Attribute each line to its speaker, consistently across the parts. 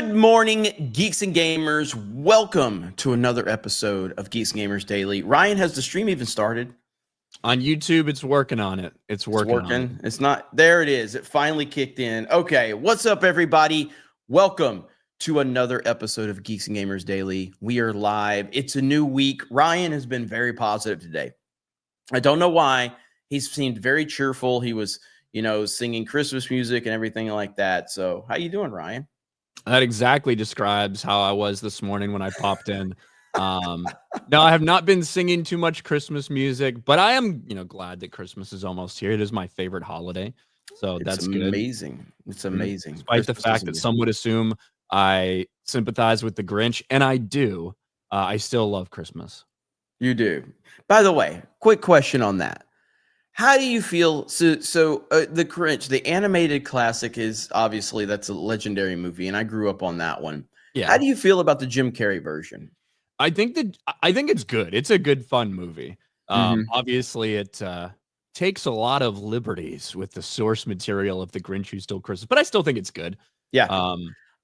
Speaker 1: Good morning, Geeks and Gamers. Welcome to another episode of Geeks and Gamers Daily. Ryan, has the stream even started?
Speaker 2: On YouTube, it's working on it. It's working.
Speaker 1: It's not. There it is. It finally kicked in. Okay, what's up, everybody? Welcome to another episode of Geeks and Gamers Daily. We are live. It's a new week. Ryan has been very positive today. I don't know why. He seemed very cheerful. He was, singing Christmas music and everything like that. So, how you doing, Ryan?
Speaker 2: That exactly describes how I was this morning when I popped in. No, I have not been singing too much Christmas music, but I am, glad that Christmas is almost here. It is my favorite holiday, so that's good.
Speaker 1: Amazing. It's amazing.
Speaker 2: Despite the fact that some would assume I sympathize with the Grinch, and I do, I still love Christmas.
Speaker 1: You do. By the way, quick question on that. How do you feel? So the Grinch, the animated classic, is obviously that's a legendary movie, and I grew up on that one.
Speaker 2: Yeah.
Speaker 1: How do you feel about the Jim Carrey version?
Speaker 2: I think it's good. It's a good, fun movie. Obviously, it takes a lot of liberties with the source material of The Grinch Who Stole Christmas, but I still think it's good.
Speaker 1: Yeah.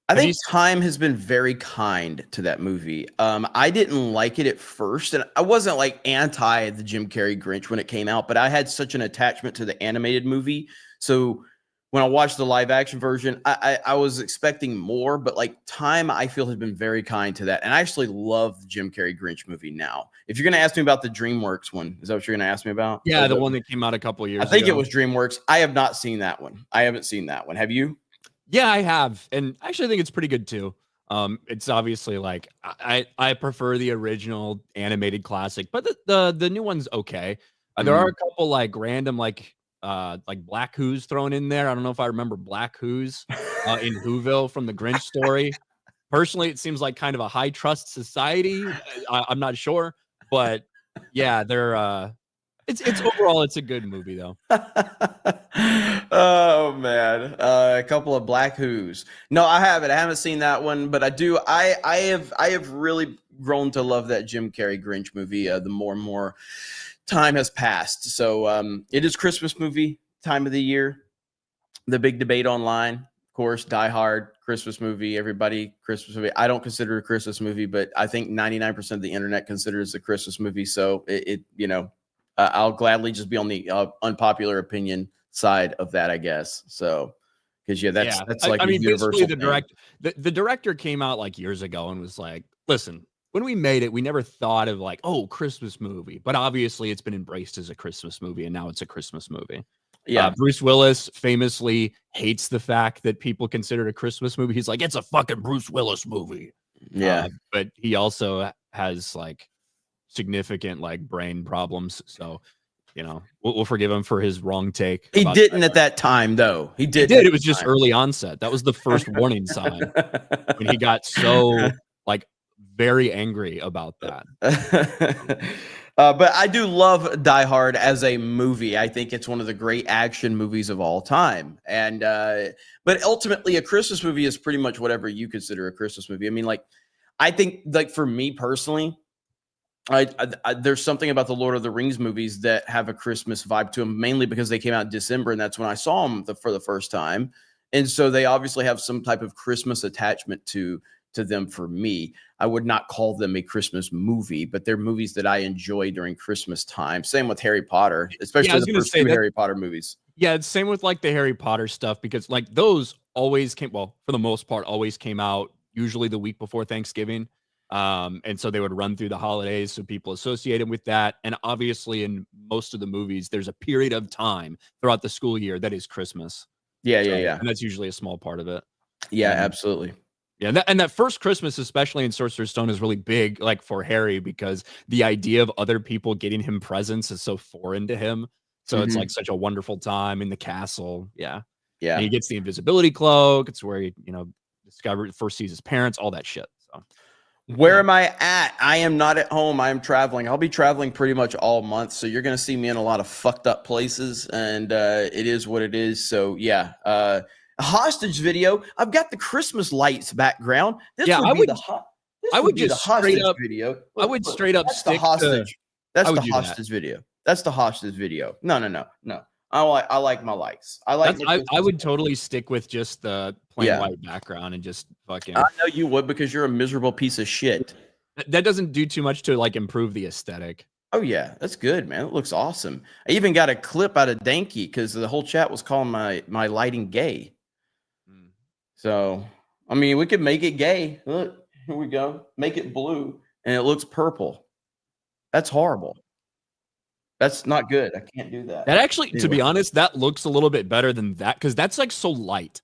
Speaker 1: I think time has been very kind to that movie. I didn't like it at first, and I wasn't like anti the Jim Carrey Grinch when it came out, but I had such an attachment to the animated movie. So when I watched the live action version, I was expecting more, but like time I feel has been very kind to that. And I actually love the Jim Carrey Grinch movie now. If you're going to ask me about the DreamWorks one, is that what you're going to ask me about?
Speaker 2: Yeah, the one that came out a couple of years ago.
Speaker 1: I think it was DreamWorks. I have not seen that one. I haven't seen that one. Have you?
Speaker 2: Yeah, I have, and I actually think it's pretty good too. It's obviously like I prefer the original animated classic, but the new one's okay. There are a couple like random like Black Who's thrown in there. I don't know if I remember Black Who's in Whoville from the Grinch story. Personally, it seems like kind of a high trust society. I'm not sure, but yeah, they're. It's overall, it's a good movie though.
Speaker 1: Oh man, a couple of Black Who's. No, I haven't seen that one, but I do. I have really grown to love that Jim Carrey Grinch movie. The more and more time has passed. So it is Christmas movie time of the year. The big debate online, of course, Die Hard, Christmas movie. Everybody, Christmas movie. I don't consider it a Christmas movie, but I think 99% of the internet considers it a Christmas movie. So I'll gladly just be on the unpopular opinion side of that, I guess. So, because that's like
Speaker 2: basically the director came out like years ago and was like, "Listen, when we made it, we never thought of like, Christmas movie, but obviously it's been embraced as a Christmas movie, and now it's a Christmas movie." Yeah, Bruce Willis famously hates the fact that people consider it a Christmas movie. He's like, "It's a fucking Bruce Willis movie."
Speaker 1: Yeah,
Speaker 2: but he also has like significant like brain problems, so we'll forgive him for his wrong take.
Speaker 1: He didn't at that time though. He did.
Speaker 2: It was just early onset. That was the first warning sign when he got so like very angry about that.
Speaker 1: But I do love Die Hard as a movie. I think it's one of the great action movies of all time. And but ultimately, a Christmas movie is pretty much whatever you consider a Christmas movie. I mean, like, I think like for me personally, there's something about the Lord of the Rings movies that have a Christmas vibe to them, mainly because they came out in December, and that's when I saw them for the first time. And so they obviously have some type of Christmas attachment to them. For me, I would not call them a Christmas movie, but they're movies that I enjoy during Christmas time. Same with Harry Potter, especially the first two Harry Potter movies.
Speaker 2: Yeah, it's same with like the Harry Potter stuff, because like those always came, well, for the most part, always came out usually the week before Thanksgiving. And so they would run through the holidays, so people associated with that. And obviously in most of the movies, there's a period of time throughout the school year that is Christmas.
Speaker 1: Yeah.
Speaker 2: And that's usually a small part of it.
Speaker 1: Yeah, absolutely.
Speaker 2: Yeah, and that first Christmas, especially in Sorcerer's Stone, is really big, like for Harry, because the idea of other people getting him presents is so foreign to him. So it's like such a wonderful time in the castle. Yeah. And he gets the invisibility cloak. It's where he, first sees his parents, all that shit. So.
Speaker 1: Where am I at? I am not at home. I am traveling. I'll be traveling pretty much all month. So you're going to see me in a lot of fucked up places, and it is what it is. So yeah, a hostage video. I've got the Christmas lights background. I would just straight up video.
Speaker 2: I would straight up
Speaker 1: stick the hostage. That's the hostage video. That's the hostage video. No. I like my lights. I like.
Speaker 2: I would totally stick with just the plain white background and just fucking.
Speaker 1: I know you would, because you're a miserable piece of shit.
Speaker 2: That doesn't do too much to like improve the aesthetic.
Speaker 1: Oh yeah, that's good, man. It looks awesome. I even got a clip out of Danky because the whole chat was calling my lighting gay. So I mean, we could make it gay. Look, here we go. Make it blue, and it looks purple. That's horrible. That's not good. I can't do that.
Speaker 2: That actually, to be honest, that looks a little bit better than that, because that's like so light.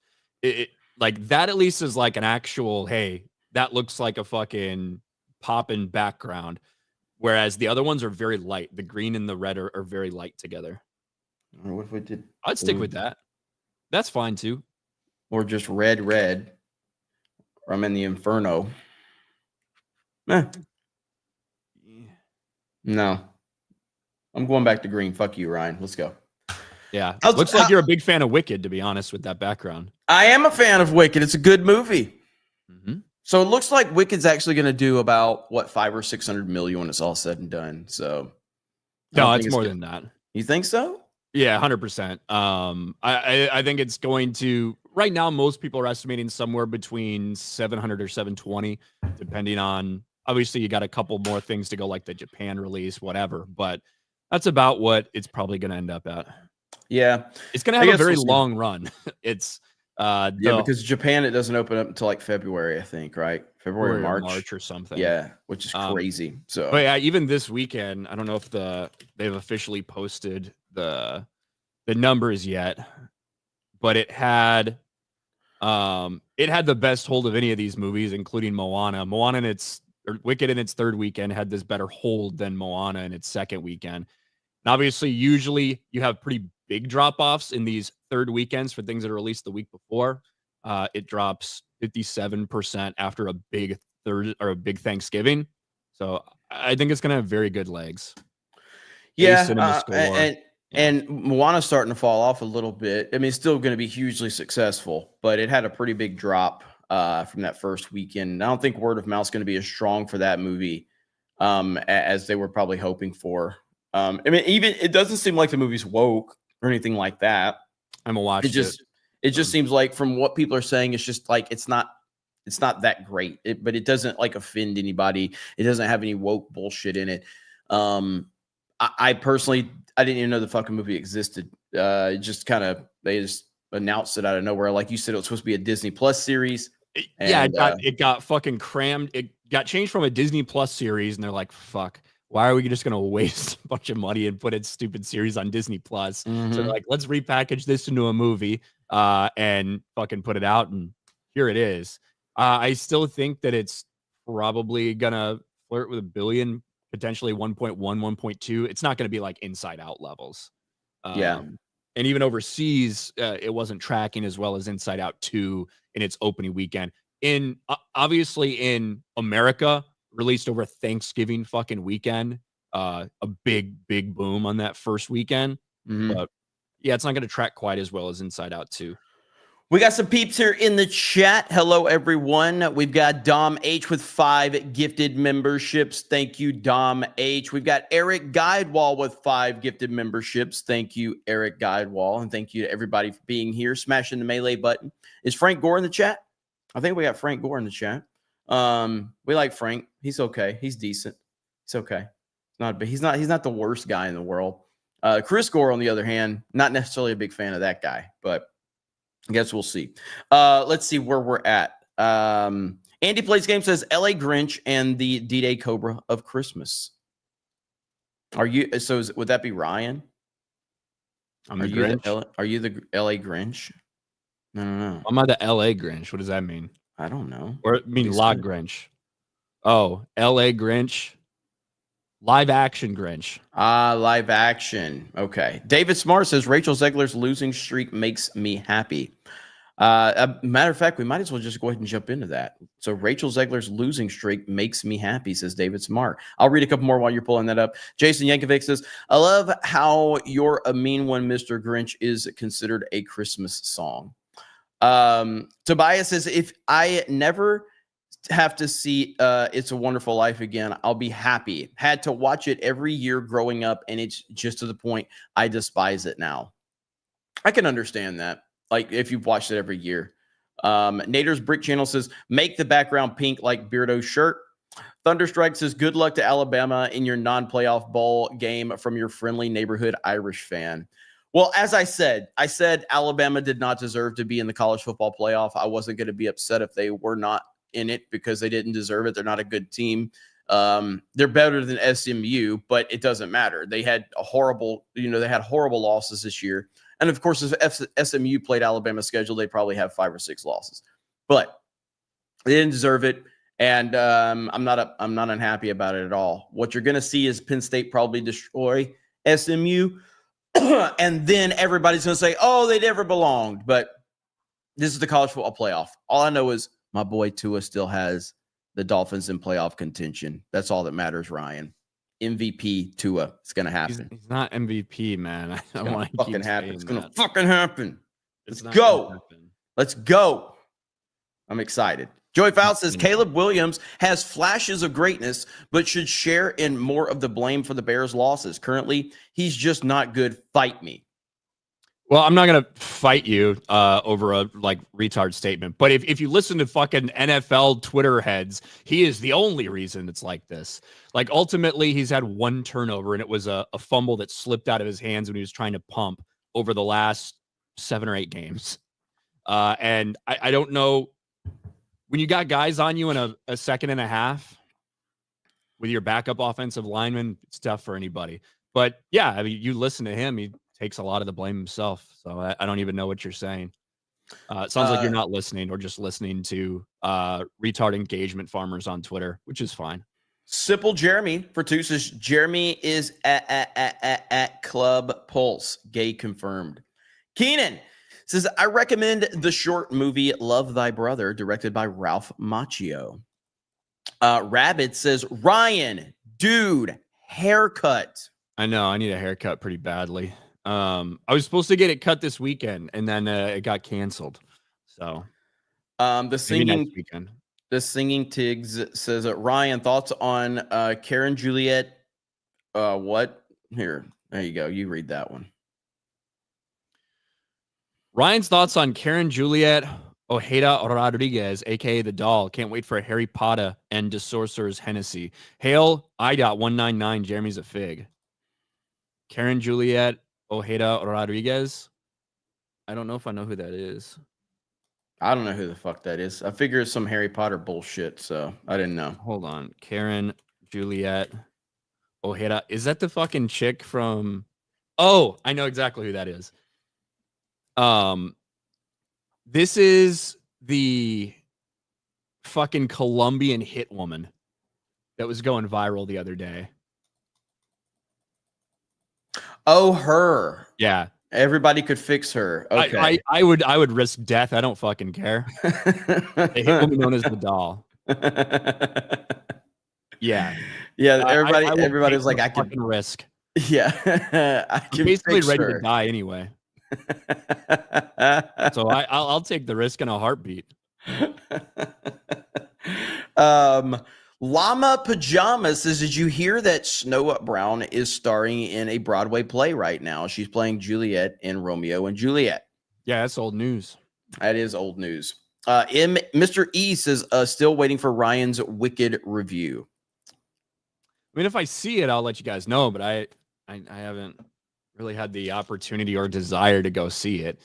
Speaker 2: Like that at least is like an actual, hey, that looks like a fucking poppin' background. Whereas the other ones are very light. The green and the red are very light together.
Speaker 1: What if we did?
Speaker 2: I'd stick with that. That's fine too.
Speaker 1: Or just red. Or I'm in the inferno. No. I'm going back to green. Fuck you, Ryan. Let's go.
Speaker 2: Yeah. Looks like you're a big fan of Wicked, to be honest, with that background.
Speaker 1: I am a fan of Wicked. It's a good movie. So it looks like Wicked's actually going to do about, what, 500 or 600 million when it's all said and done. So
Speaker 2: no, it's more than that.
Speaker 1: You think so?
Speaker 2: Yeah, 100%. I think it's going to, right now, most people are estimating somewhere between 700 or 720, depending on, obviously you got a couple more things to go, like the Japan release, whatever, but that's about what it's probably going to end up at.
Speaker 1: Yeah.
Speaker 2: It's going to have a very long run. It's
Speaker 1: because Japan, it doesn't open up until like February, I think, right? February or March
Speaker 2: or something.
Speaker 1: Yeah, which is crazy. So,
Speaker 2: but yeah, even this weekend, I don't know if they've officially posted the numbers yet, but it had the best hold of any of these movies, including Moana. Wicked in its third weekend had this better hold than Moana in its second weekend. And obviously, usually you have pretty big drop-offs in these third weekends for things that are released the week before. It drops 57% after a big Thanksgiving. So I think it's going to have very good legs.
Speaker 1: Yeah, and Moana's starting to fall off a little bit. I mean, it's still going to be hugely successful, but it had a pretty big drop from that first weekend. I don't think word of mouth is going to be as strong for that movie as they were probably hoping for. I mean, even it doesn't seem like the movie's woke or anything like that.
Speaker 2: I'm gonna watch it.
Speaker 1: It just seems like, from what people are saying, it's just like it's not that great. But it doesn't like offend anybody. It doesn't have any woke bullshit in it. I personally, I didn't even know the fucking movie existed. It just they just announced it out of nowhere. Like you said, it was supposed to be a Disney Plus series.
Speaker 2: It got fucking crammed. It got changed from a Disney Plus series, and they're like, fuck. Why are we just going to waste a bunch of money and put its stupid series on Disney Plus? So they're like, let's repackage this into a movie and fucking put it out. And here it is. I still think that it's probably going to flirt with $1 billion, potentially 1.1, 1.2. It's not going to be like Inside Out levels. And even overseas, it wasn't tracking as well as Inside Out 2 in its opening weekend. Obviously in America, released over Thanksgiving fucking weekend, a big boom on that first weekend. But yeah, it's not going to track quite as well as Inside Out 2.
Speaker 1: We got some peeps here in the chat. Hello, everyone. We've got Dom H with 5 gifted memberships. Thank you, Dom H. We've got Eric Guidewall with 5 gifted memberships. Thank you, Eric Guidewall. And thank you to everybody for being here, smashing the melee button. Is Frank Gore in the chat? I think we got Frank Gore in the chat. We like Frank. He's okay. He's decent. It's okay. He's not the worst guy in the world. Chris Gore, on the other hand, not necessarily a big fan of that guy, but I guess we'll see. Let's see where we're at. Andy Plays Game says LA Grinch and the D-Day Cobra of Christmas. Would that be Ryan?
Speaker 2: I'm the Grinch.
Speaker 1: Are you the LA Grinch? No.
Speaker 2: I'm not the LA Grinch. What does that mean?
Speaker 1: I don't know.
Speaker 2: Or I mean La Grinch. Oh, LA Grinch. Live action Grinch.
Speaker 1: Live action. Okay. David Smart says Rachel Zegler's losing streak makes me happy. Matter of fact, we might as well just go ahead and jump into that. So Rachel Zegler's losing streak makes me happy, says David Smart. I'll read a couple more while you're pulling that up. Jason Yankovic says, I love how You're a Mean One, Mr. Grinch is considered a Christmas song. Tobias says, if I never have to see It's a Wonderful Life again, I'll be happy. Had to watch it every year growing up, and it's just to the point I despise it now. I can understand that. Like if you've watched it every year. Nader's Brick Channel says, make the background pink like Beardo's shirt. Thunderstrike says, good luck to Alabama in your non-playoff bowl game from your friendly neighborhood Irish fan. Well, as I said Alabama did not deserve to be in the college football playoff. I wasn't going to be upset if they were not in it because they didn't deserve it. They're not a good team. They're better than SMU, but it doesn't matter. They had horrible losses this year. And of course, if SMU played Alabama's schedule, they'd probably have 5 or 6 losses. But they didn't deserve it. And I'm not unhappy about it at all. What you're going to see is Penn State probably destroy SMU. And then everybody's going to say, oh, they never belonged. But this is the college football playoff. All I know is my boy Tua still has the Dolphins in playoff contention. That's all that matters, Ryan. MVP Tua. It's going to happen.
Speaker 2: He's not MVP, man. I don't want to
Speaker 1: fucking
Speaker 2: keep
Speaker 1: happen. It's going to
Speaker 2: that.
Speaker 1: fucking happen. Let's go. Let's go. I'm excited. Joey Fowl says, Caleb Williams has flashes of greatness, but should share in more of the blame for the Bears' losses. Currently, he's just not good. Fight me.
Speaker 2: Well, I'm not going to fight you over a retard statement, but if you listen to fucking NFL Twitter heads, he is the only reason it's like this. Like, ultimately, he's had one turnover, and it was a fumble that slipped out of his hands when he was trying to pump over the last 7 or 8 games. And I don't know. When you got guys on you in a second and a half with your backup offensive lineman, it's tough for anybody. But yeah, I mean, you listen to him, he takes a lot of the blame himself. So I don't even know what you're saying. It sounds like you're not listening or just listening to retard engagement farmers on Twitter, which is fine.
Speaker 1: Simple Jeremy for 2 says, Jeremy is at Club Pulse. Gay confirmed. Keenan says, I recommend the short movie Love Thy Brother, directed by Ralph Macchio. Rabbit says, Ryan, dude, haircut.
Speaker 2: I know, I need a haircut pretty badly. I was supposed to get it cut this weekend, and then it got canceled. So
Speaker 1: the singing Tiggs says, Ryan, thoughts on Karen Juliet? What? Here, there you go. You read that one.
Speaker 2: Ryan's thoughts on Karen Juliet Ojeda Rodriguez, a.k.a. The Doll. Can't wait for Harry Potter and the Sorcerer's Hennessy. Hail, I.199, Jeremy's a fig. Karen Juliet Ojeda Rodriguez. I don't know if I know who that is.
Speaker 1: I don't know who the fuck that is. I figure it's some Harry Potter bullshit, so I didn't know.
Speaker 2: Hold on. Karen Juliet Ojeda. Is that the fucking chick from... Oh, I know exactly who that is. This is the fucking Colombian hit woman that was going viral the other day.
Speaker 1: Oh, her.
Speaker 2: Yeah.
Speaker 1: Everybody could fix her. Okay.
Speaker 2: I would risk death. I don't fucking care. The hit woman known as The Doll. Yeah.
Speaker 1: Yeah. Everybody was like, I can
Speaker 2: risk.
Speaker 1: Yeah. I can
Speaker 2: basically ready to die anyway. So I'll take the risk in a heartbeat.
Speaker 1: Llama Pajamas says, did you hear that Snow Brown is starring in a Broadway play right now? She's playing Juliet in Romeo and Juliet.
Speaker 2: Yeah, that's old news.
Speaker 1: That is old news. Mr. E says, still waiting for Ryan's Wicked review.
Speaker 2: I mean, if I see it, I'll let you guys know, but I haven't really had the opportunity or desire to go see it.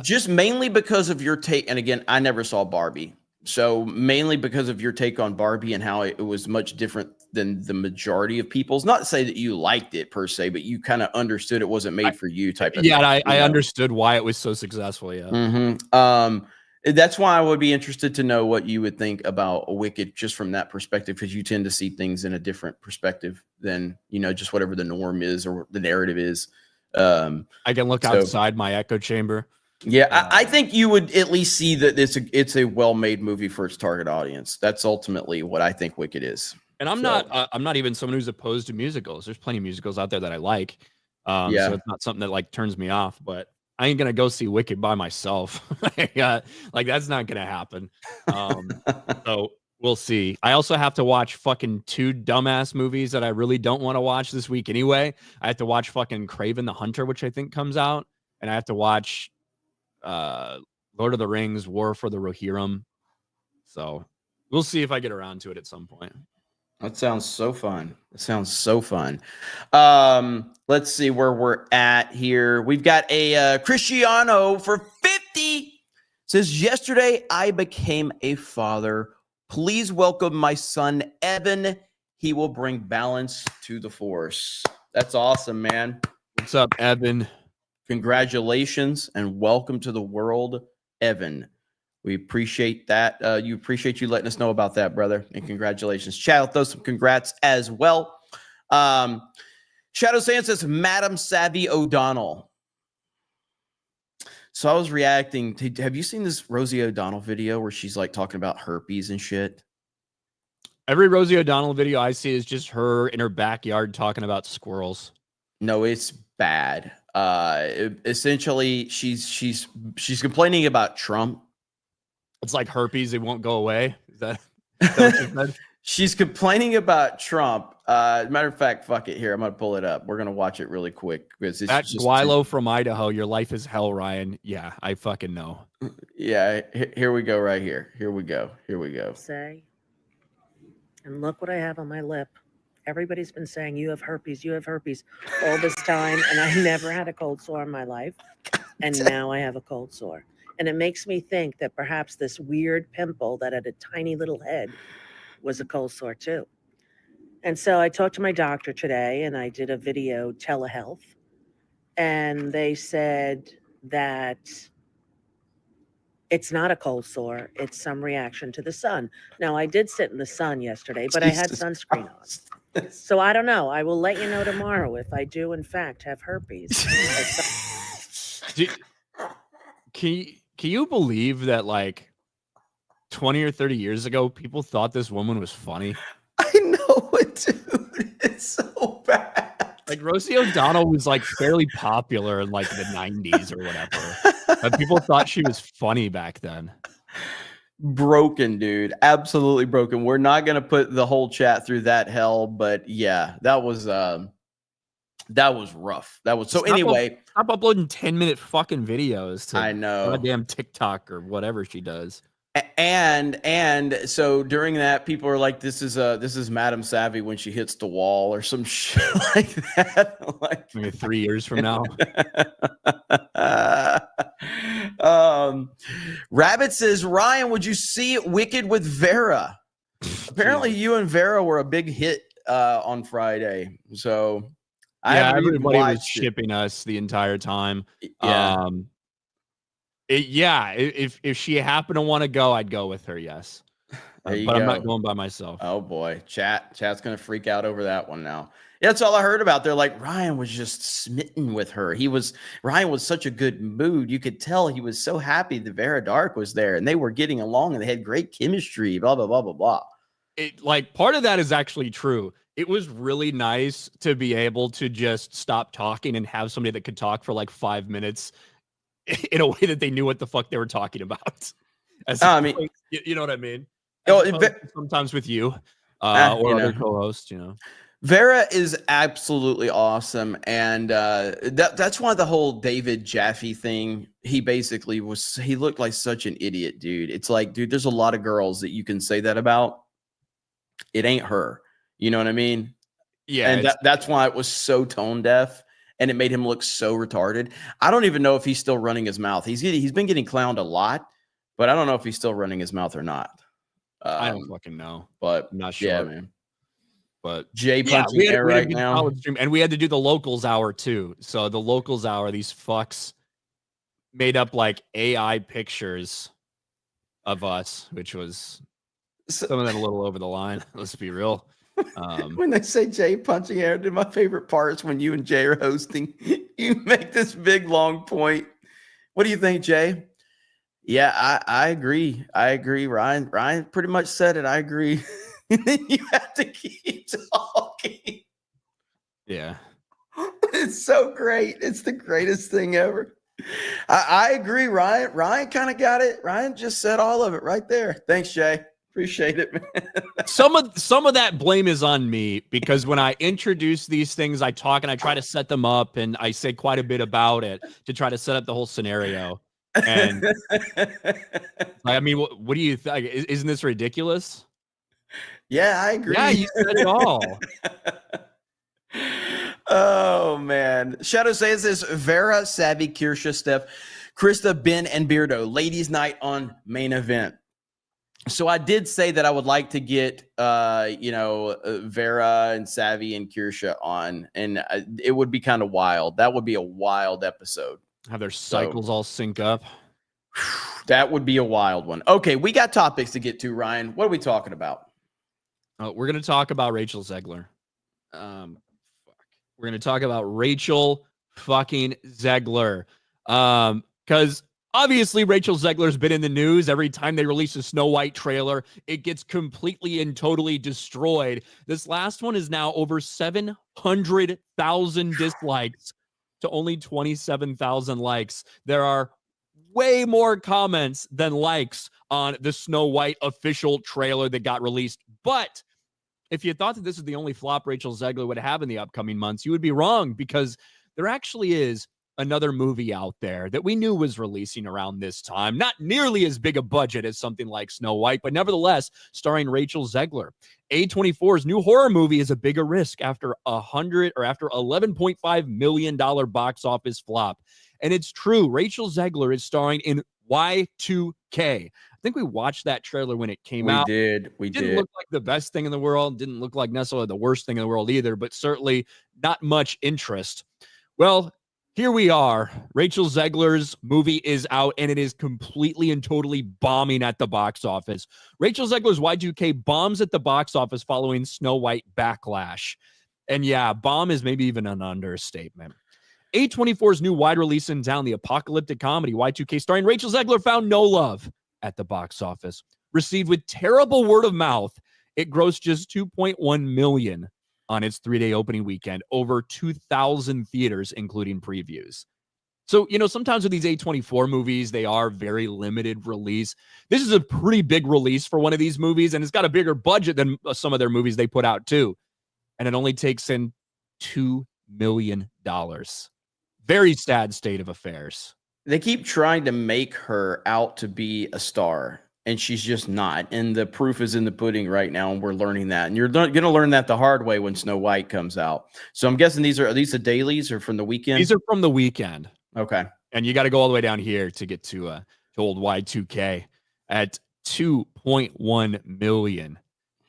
Speaker 1: Just mainly because of your take. And again, I never saw Barbie. So mainly because of your take on Barbie and how it was much different than the majority of people's. Not to say that you liked it per se, but you kind of understood it wasn't made for you type of thing.
Speaker 2: Yeah, I understood why it was so successful, yeah.
Speaker 1: Mm-hmm. That's why I would be interested to know what you would think about Wicked just from that perspective, because you tend to see things in a different perspective than, just whatever the norm is or the narrative is.
Speaker 2: I can look outside my echo chamber.
Speaker 1: Yeah, I think you would at least see that it's a well-made movie for its target audience. That's ultimately what I think Wicked is.
Speaker 2: And I'm not even someone who's opposed to musicals. There's plenty of musicals out there that I like. So it's not something that turns me off, but I ain't gonna go see Wicked by myself. That's not gonna happen. So we'll see. I also have to watch fucking 2 dumbass movies that I really don't want to watch this week anyway. I have to watch fucking Kraven the Hunter, which I think comes out. and I have to watch Lord of the Rings: War for the Rohirrim. So we'll see if I get around to it at some point.
Speaker 1: That sounds so fun. It sounds so fun. Let's see where we're at here. We've got a Cristiano for 50. Says, yesterday I became a father. Please welcome my son, Evan. He will bring balance to the force. That's awesome, man.
Speaker 2: What's up, Evan?
Speaker 1: Congratulations and welcome to the world, Evan. We appreciate that. You appreciate you letting us know about that, brother. And congratulations. Chad, throw some congrats as well. Shadow Sand says, Madam Savvy O'Donnell. So I was reacting to, have you seen this Rosie O'Donnell video where she's like talking about herpes and shit?
Speaker 2: Every Rosie O'Donnell video I see is just her in her backyard talking about squirrels.
Speaker 1: No, it's bad. Essentially, she's complaining about Trump.
Speaker 2: It's like herpes; it won't go away. Is that what you said?
Speaker 1: She's complaining about Trump. Matter of fact, fuck it. Here, I'm gonna pull it up. We're gonna watch it really quick because it's
Speaker 2: That
Speaker 1: just
Speaker 2: Guilo from Idaho. Your life is hell, Ryan. Yeah, I fucking know.
Speaker 1: Yeah, here we go. Right here. Here we go. Here we go.
Speaker 3: Say, and look what I have on my lip. Everybody's been saying you have herpes all this time, and I never had a cold sore in my life, and now I have a cold sore. And it makes me think that perhaps this weird pimple that had a tiny little head was a cold sore too. And so I talked to my doctor today, and I did a video telehealth, and they said that it's not a cold sore, it's some reaction to the sun. Now, I did sit in the sun yesterday, but I had sunscreen on. So I don't know. I will let you know tomorrow if I do, in fact, have herpes.
Speaker 2: Can you believe that, like, 20 or 30 years ago, people thought this woman was funny?
Speaker 1: I know it, dude. It's so bad.
Speaker 2: Like, Rosie O'Donnell was, like, fairly popular in, like, the 90s or whatever. But people thought she was funny back then.
Speaker 1: Broken, dude. Absolutely broken. We're not going to put the whole chat through that hell, but yeah, that was rough. That was so. Anyway,
Speaker 2: stop uploading 10-minute fucking videos to
Speaker 1: I know
Speaker 2: goddamn TikTok or whatever she does.
Speaker 1: And so during that, people are like, this is Madam Savvy when she hits the wall or some shit like that. Like
Speaker 2: maybe 3 years from now.
Speaker 1: Rabbit says, Ryan, would you see Wicked with Vera? Apparently you and Vera were a big hit on Friday. So
Speaker 2: everybody was shipping us the entire time.
Speaker 1: Yeah.
Speaker 2: If she happened to want to go, I'd go with her. Yes, but I'm not going by myself.
Speaker 1: Oh boy, chat's gonna freak out over that one now. Yeah, that's all I heard about. They're like, Ryan was just smitten with her. Ryan was such a good mood. You could tell he was so happy that Vera Dark was there, and they were getting along, and they had great chemistry. Blah blah blah blah blah.
Speaker 2: Like, part of that is actually true. It was really nice to be able to just stop talking and have somebody that could talk for like 5 minutes in a way that they knew what the fuck they were talking about. You know what I mean? Sometimes with you or other co-hosts, you know.
Speaker 1: Vera is absolutely awesome, and that's why the whole David Jaffe thing. He basically he looked like such an idiot, dude. It's like, dude, there's a lot of girls that you can say that about. It ain't her. You know what I mean?
Speaker 2: Yeah,
Speaker 1: and that's why it was so tone deaf. And it made him look so retarded. I don't even know if he's still running his mouth. He's been getting clowned a lot, but I don't know if he's still running his mouth or not.
Speaker 2: I don't fucking know,
Speaker 1: but
Speaker 2: I'm not sure.
Speaker 1: Yeah, man.
Speaker 2: But
Speaker 1: Jay punching air right now,
Speaker 2: and we had to do the locals hour too. So the locals hour, these fucks made up like AI pictures of us, which was some of that a little over the line. Let's be real.
Speaker 1: When they say Jay punching air, my favorite part is when you and Jay are hosting. You make this big long point. What do you think, Jay? Yeah, I agree. Ryan pretty much said it. I agree. And then you have to keep talking.
Speaker 2: Yeah,
Speaker 1: it's so great. It's the greatest thing ever. I agree, Ryan. Ryan kind of got it. Ryan just said all of it right there. Thanks, Jay. Appreciate it, man.
Speaker 2: Some of that blame is on me because when I introduce these things, I talk and I try to set them up and I say quite a bit about it to try to set up the whole scenario. And I mean, what do you think? Isn't this ridiculous?
Speaker 1: Yeah, I agree.
Speaker 2: Yeah, you said it all.
Speaker 1: Oh man. Shadow says this: Vera, Savvy, Kirsha, Steph, Krista, Ben, and Beardo. Ladies' night on Main Event. So I did say that I would like to get Vera and Savvy and Kirsha on, and it would be kind of wild. That would be a wild episode.
Speaker 2: Have their cycles all sync up.
Speaker 1: That would be a wild one. Okay, we got topics to get to, Ryan. What are we talking about?
Speaker 2: We're going to talk about Rachel Zegler. We're going to talk about Rachel fucking Zegler. Because obviously Rachel Zegler's been in the news. Every time they release a Snow White trailer, it gets completely and totally destroyed. This last one is now over 700,000 dislikes to only 27,000 likes. There are way more comments than likes on the Snow White official trailer that got released. But if you thought that this is the only flop Rachel Zegler would have in the upcoming months, you would be wrong, because there actually is another movie out there that we knew was releasing around this time. Not nearly as big a budget as something like Snow White, but nevertheless starring Rachel Zegler. A24's new horror movie is a bigger risk after $11.5 million box office flop. And it's true. Rachel Zegler is starring in Y2K. I think we watched that trailer when it came out.
Speaker 1: We
Speaker 2: didn't look like the best thing in the world. Didn't look like necessarily the worst thing in the world either, but certainly not much interest. Well, here we are. Rachel Zegler's movie is out, and it is completely and totally bombing at the box office. Rachel Zegler's Y2K bombs at the box office following Snow White backlash. And yeah, bomb is maybe even an understatement. A24's new wide release in town, the apocalyptic comedy Y2K starring Rachel Zegler, found no love at the box office. Received with terrible word of mouth, it grossed just $2.1 million on its 3-day opening weekend, over 2,000 theaters, including previews. So, sometimes with these A24 movies, they are very limited release. This is a pretty big release for one of these movies, and it's got a bigger budget than some of their movies they put out too. And it only takes in $2 million. Very sad state of affairs.
Speaker 1: They keep trying to make her out to be a star, and she's just not. And the proof is in the pudding right now, and we're learning that. And you're going to learn that the hard way when Snow White comes out. So I'm guessing are these the dailies or from the weekend?
Speaker 2: These are from the weekend.
Speaker 1: Okay.
Speaker 2: And you got to go all the way down here to get to old Y2K at 2.1 million.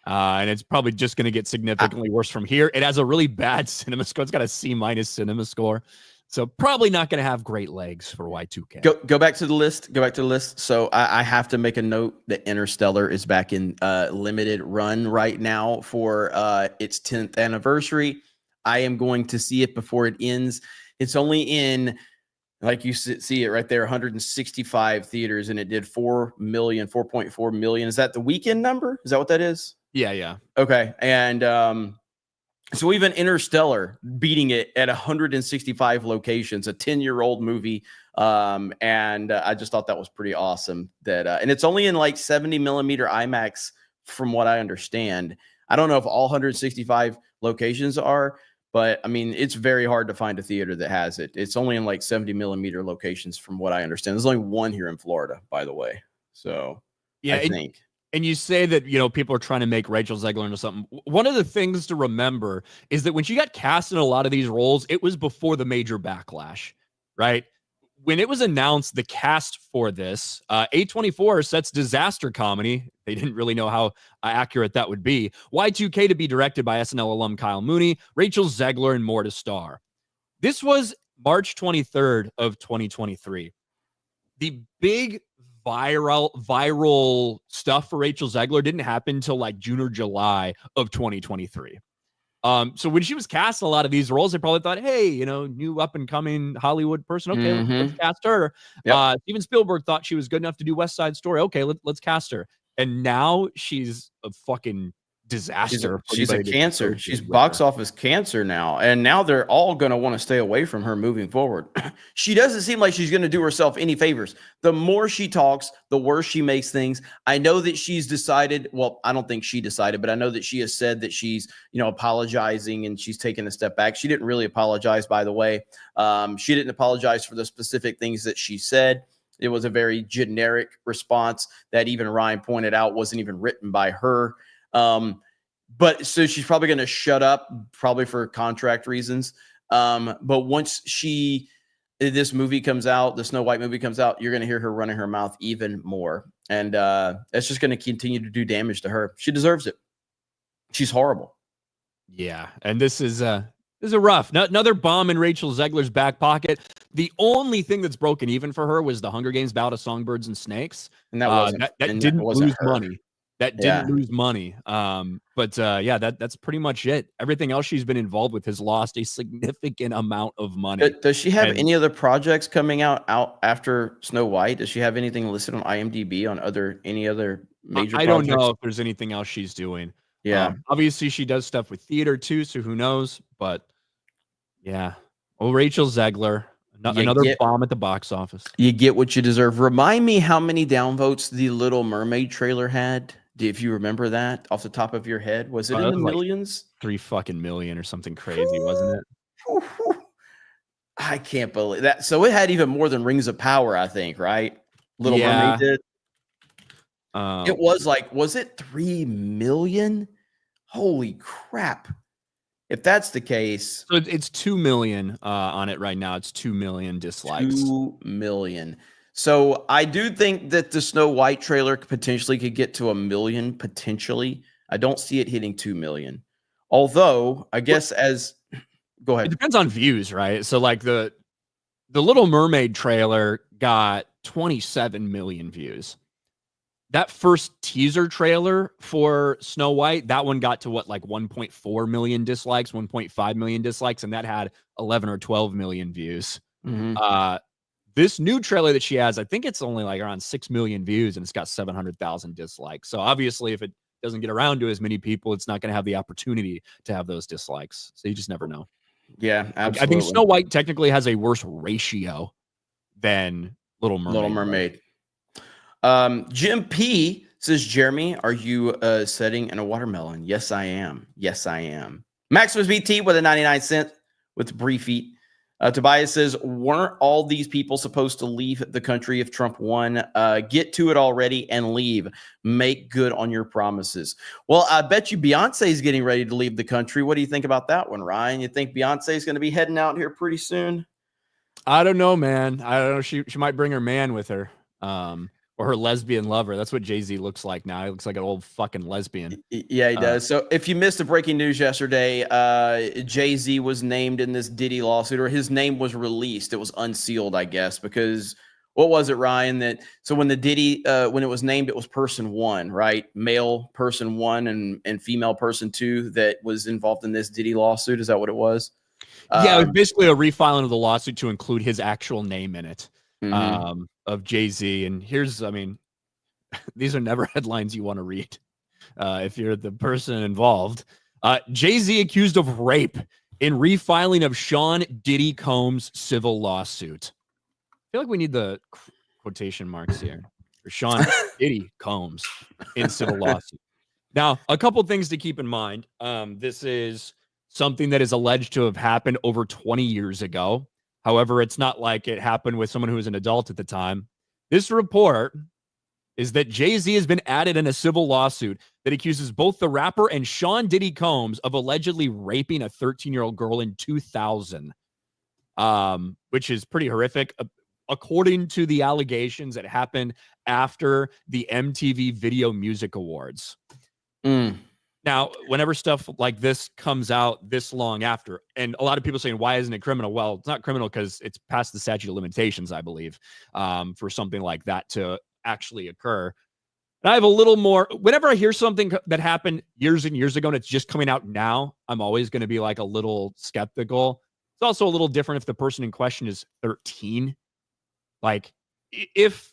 Speaker 2: And it's probably just going to get significantly worse from here. It has a really bad cinema score. It's got a C- cinema score. So probably not going to have great legs for Y2K.
Speaker 1: Go back to the list. So I have to make a note that Interstellar is back in limited run right now for its 10th anniversary. I am going to see it before it ends. It's only in, like you see it right there, 165 theaters, and it did 4.4 million. Is that the weekend number? Is that what that is?
Speaker 2: Yeah.
Speaker 1: Okay. And so even Interstellar beating it at 165 locations, a 10-year-old movie. And I just thought that was pretty awesome. And it's only in like 70 millimeter IMAX from what I understand. I don't know if all 165 locations are, but I mean, it's very hard to find a theater that has it. It's only in like 70 millimeter locations from what I understand. There's only one here in Florida, by the way. So yeah, I think.
Speaker 2: And you say that, people are trying to make Rachel Zegler into something. One of the things to remember is that when she got cast in a lot of these roles, it was before the major backlash, right? When it was announced the cast for this, A24 sets disaster comedy. They didn't really know how accurate that would be. Y2K to be directed by SNL alum Kyle Mooney, Rachel Zegler, and more to star. This was March 23rd of 2023. The big viral stuff for Rachel Zegler didn't happen until like June or July of 2023. So when she was cast in a lot of these roles, they probably thought, hey, new up and coming Hollywood person. Okay, let's cast her. Yep. Steven Spielberg thought she was good enough to do West Side Story. Okay, let's cast her. And now she's a fucking disaster.
Speaker 1: She's a cancer. She's box office cancer now. And now they're all going to want to stay away from her moving forward. She doesn't seem like she's going to do herself any favors. The more she talks, the worse she makes things. I know that she's decided, well, I don't think she decided, but I know that she has said that she's, apologizing and she's taken a step back. She didn't really apologize, by the way. She didn't apologize for the specific things that she said. It was a very generic response that even Ryan pointed out wasn't even written by her. But so she's probably going to shut up, probably for contract reasons. But once this movie comes out, the Snow White movie comes out, you're going to hear her running her mouth even more. And it's just going to continue to do damage to her. She deserves it. She's horrible.
Speaker 2: Yeah. And this is a rough, another bomb in Rachel Zegler's back pocket. The only thing that's broken even for her was the Hunger Games bout of Songbirds and Snakes.
Speaker 1: And that wasn't,
Speaker 2: that didn't lose money. That didn't lose money. That's pretty much it. Everything else she's been involved with has lost a significant amount of money.
Speaker 1: Does she have any other projects coming out after Snow White? Does she have anything listed on IMDb on any other major projects?
Speaker 2: I don't know if there's anything else she's doing.
Speaker 1: Yeah.
Speaker 2: Obviously she does stuff with theater too, so who knows? But yeah. Oh, Rachel Zegler. Another bomb at the box office.
Speaker 1: You get what you deserve. Remind me how many downvotes the Little Mermaid trailer had. If you remember that off the top of your head, was it in the millions?
Speaker 2: Like 3 fucking million or something crazy, wasn't it?
Speaker 1: I can't believe that. So it had even more than Rings of Power, I think, right? Little Mermaid did. It was it 3 million? Holy crap. If that's the case,
Speaker 2: so it's 2 million on it right now. It's 2 million dislikes.
Speaker 1: 2 million. So I do think that the Snow White trailer potentially could get to 1 million. Potentially, I don't see it hitting 2 million. Although I guess go ahead.
Speaker 2: It depends on views, right? So like the Little Mermaid trailer got 27 million views. That first teaser trailer for Snow White, that one got to 1.4 million dislikes, 1.5 million dislikes, and that had 11 or 12 million views.
Speaker 1: Mm-hmm.
Speaker 2: This new trailer that she has, I think it's only around 6 million views, and it's got 700,000 dislikes. So obviously, if it doesn't get around to as many people, it's not going to have the opportunity to have those dislikes. So you just never know.
Speaker 1: Yeah, absolutely.
Speaker 2: I think Snow White technically has a worse ratio than Little Mermaid.
Speaker 1: Little Mermaid. Jim P says, Jeremy, are you setting in a watermelon? Yes, I am. Yes, I am. Maximus BT with a 99 cent with brief eat. Tobias says, weren't all these people supposed to leave the country if Trump won? Get to it already and leave. Make good on your promises. Well, I bet you Beyonce is getting ready to leave the country. What do you think about that one, Ryan? You think Beyonce is going to be heading out here pretty soon?
Speaker 2: I don't know, man. I don't know. She might bring her man with her. Or her lesbian lover. That's what Jay-Z looks like now. He looks like an old fucking lesbian.
Speaker 1: Yeah, he does. So if you missed the breaking news yesterday, Jay-Z was named in this Diddy lawsuit, or his name was released. It was unsealed, I guess, because what was it, Ryan? So when the Diddy, when it was named, it was person one, right? Male person one and female person two that was involved in this Diddy lawsuit. Is that what it was?
Speaker 2: Yeah, it was basically a refiling of the lawsuit to include his actual name in it.
Speaker 1: Mm-hmm.
Speaker 2: Of Jay-Z. And these are never headlines you want to read if you're the person involved. Jay-Z accused of rape in refiling of Sean Diddy Combs' civil lawsuit. I feel like we need the quotation marks here for Sean Diddy Combs in civil lawsuit. Now, a couple things to keep in mind. This is something that is alleged to have happened over 20 years ago. However, it's not like it happened with someone who was an adult at the time. This report is that Jay-Z has been added in a civil lawsuit that accuses both the rapper and Sean Diddy Combs of allegedly raping a 13-year-old girl in 2000, which is pretty horrific. According to the allegations that happened after the MTV Video Music Awards. Now, whenever stuff like this comes out this long after, and a lot of people saying, why isn't it criminal? Well, it's not criminal because it's past the statute of limitations, I believe, for something like that to actually occur. And I have a little more, whenever I hear something that happened years and years ago and it's just coming out now, I'm always going to be a little skeptical. It's also a little different if the person in question is 13. If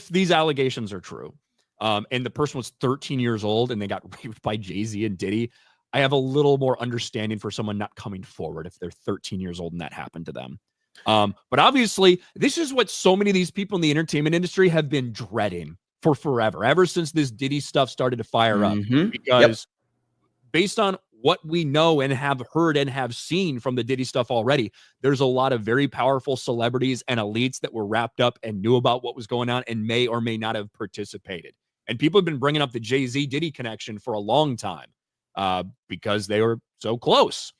Speaker 2: these allegations are true, and the person was 13 years old and they got raped by Jay-Z and Diddy, I have a little more understanding for someone not coming forward if they're 13 years old and that happened to them. But obviously, this is what so many of these people in the entertainment industry have been dreading for forever, ever since this Diddy stuff started to fire up. Because based on what we know and have heard and have seen from the Diddy stuff already, there's a lot of very powerful celebrities and elites that were wrapped up and knew about what was going on and may or may not have participated. And people have been bringing up the Jay-Z Diddy connection for a long time because they were so close.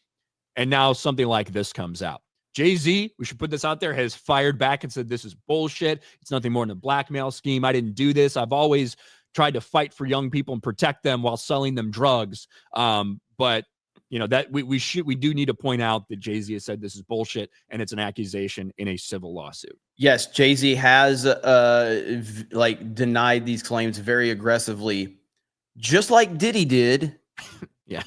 Speaker 2: And now something like this comes out. Jay-Z, we should put this out there, has fired back and said, this is bullshit. It's nothing more than a blackmail scheme. I didn't do this. I've always tried to fight for young people and protect them while selling them drugs. But you know, that we do need to point out that Jay-Z has said this is bullshit and it's an accusation in a civil lawsuit.
Speaker 1: Yes, Jay-Z has like denied these claims very aggressively, just like Diddy did.
Speaker 2: Yeah.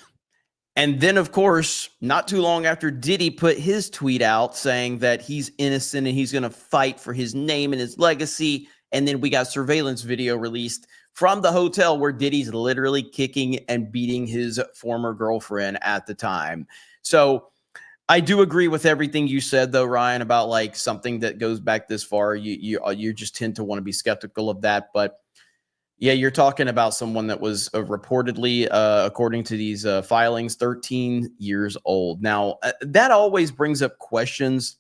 Speaker 1: And then, of course, not too long after Diddy put his tweet out saying that he's innocent and he's going to fight for his name and his legacy. And then we got surveillance video released from the hotel where Diddy's literally kicking and beating his former girlfriend at the time. So I do agree with everything you said, though, Ryan, about like something that goes back this far. You just tend to want to be skeptical of that. But yeah, you're talking about someone that was reportedly, according to these filings, 13 years old. Now, that always brings up questions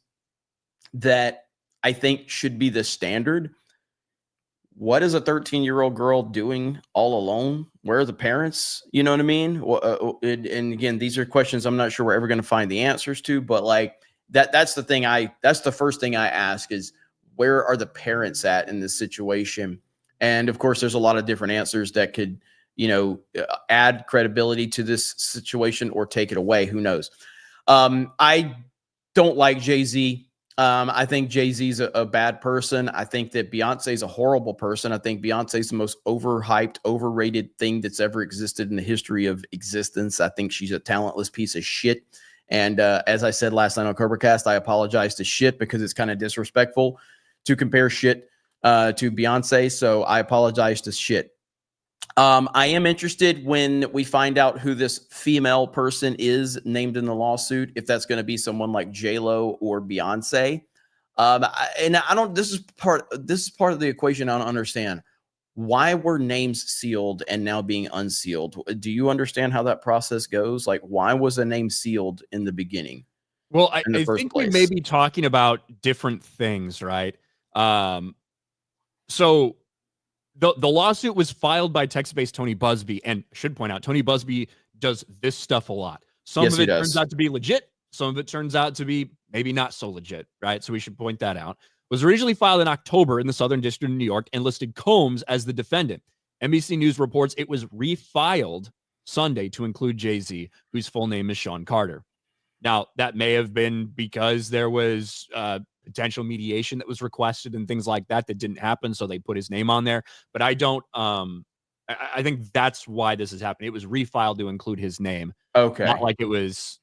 Speaker 1: that I think should be the standard. What is a 13-year-old girl doing all alone? Where are the parents? You know what I mean? And again, these are questions I'm not sure we're ever going to find the answers to, but like that's the thing that's the first thing I ask is, where are the parents at in this situation? And of course, there's a lot of different answers that could, you know, add credibility to this situation or take it away. Who knows? I don't like Jay-Z. I think Jay-Z's a bad person. I think that Beyonce's a horrible person. I think Beyonce's the most overhyped, overrated thing that's ever existed in the history of existence. I think she's a talentless piece of shit. And as I said last night on CobraCast, I apologize to shit because it's kind of disrespectful to compare shit to Beyonce. So I apologize to shit. I am interested when we find out who this female person is named in the lawsuit, if that's going to be someone like J-Lo or Beyonce. This is part of the equation I don't understand. Why were names sealed and now being unsealed? Do you understand how that process goes? Like, why was a name sealed in the beginning?
Speaker 2: Well, I think we may be talking about different things, right? So the lawsuit was filed by Texas-based Tony Busby, and I should point out, Tony Busby does this stuff a lot. Some of it turns out to be legit. Some of it turns out to be maybe not so legit, right? So we should point that out. It was originally filed in October in the Southern District of New York and listed Combs as the defendant. NBC News reports it was refiled Sunday to include Jay-Z, whose full name is Sean Carter. Now, that may have been because there was potential mediation that was requested and things like that didn't happen, so they put his name on there. But I don't I think that's why this is happening. It was refiled to include his name.
Speaker 1: Okay.
Speaker 2: Not like it was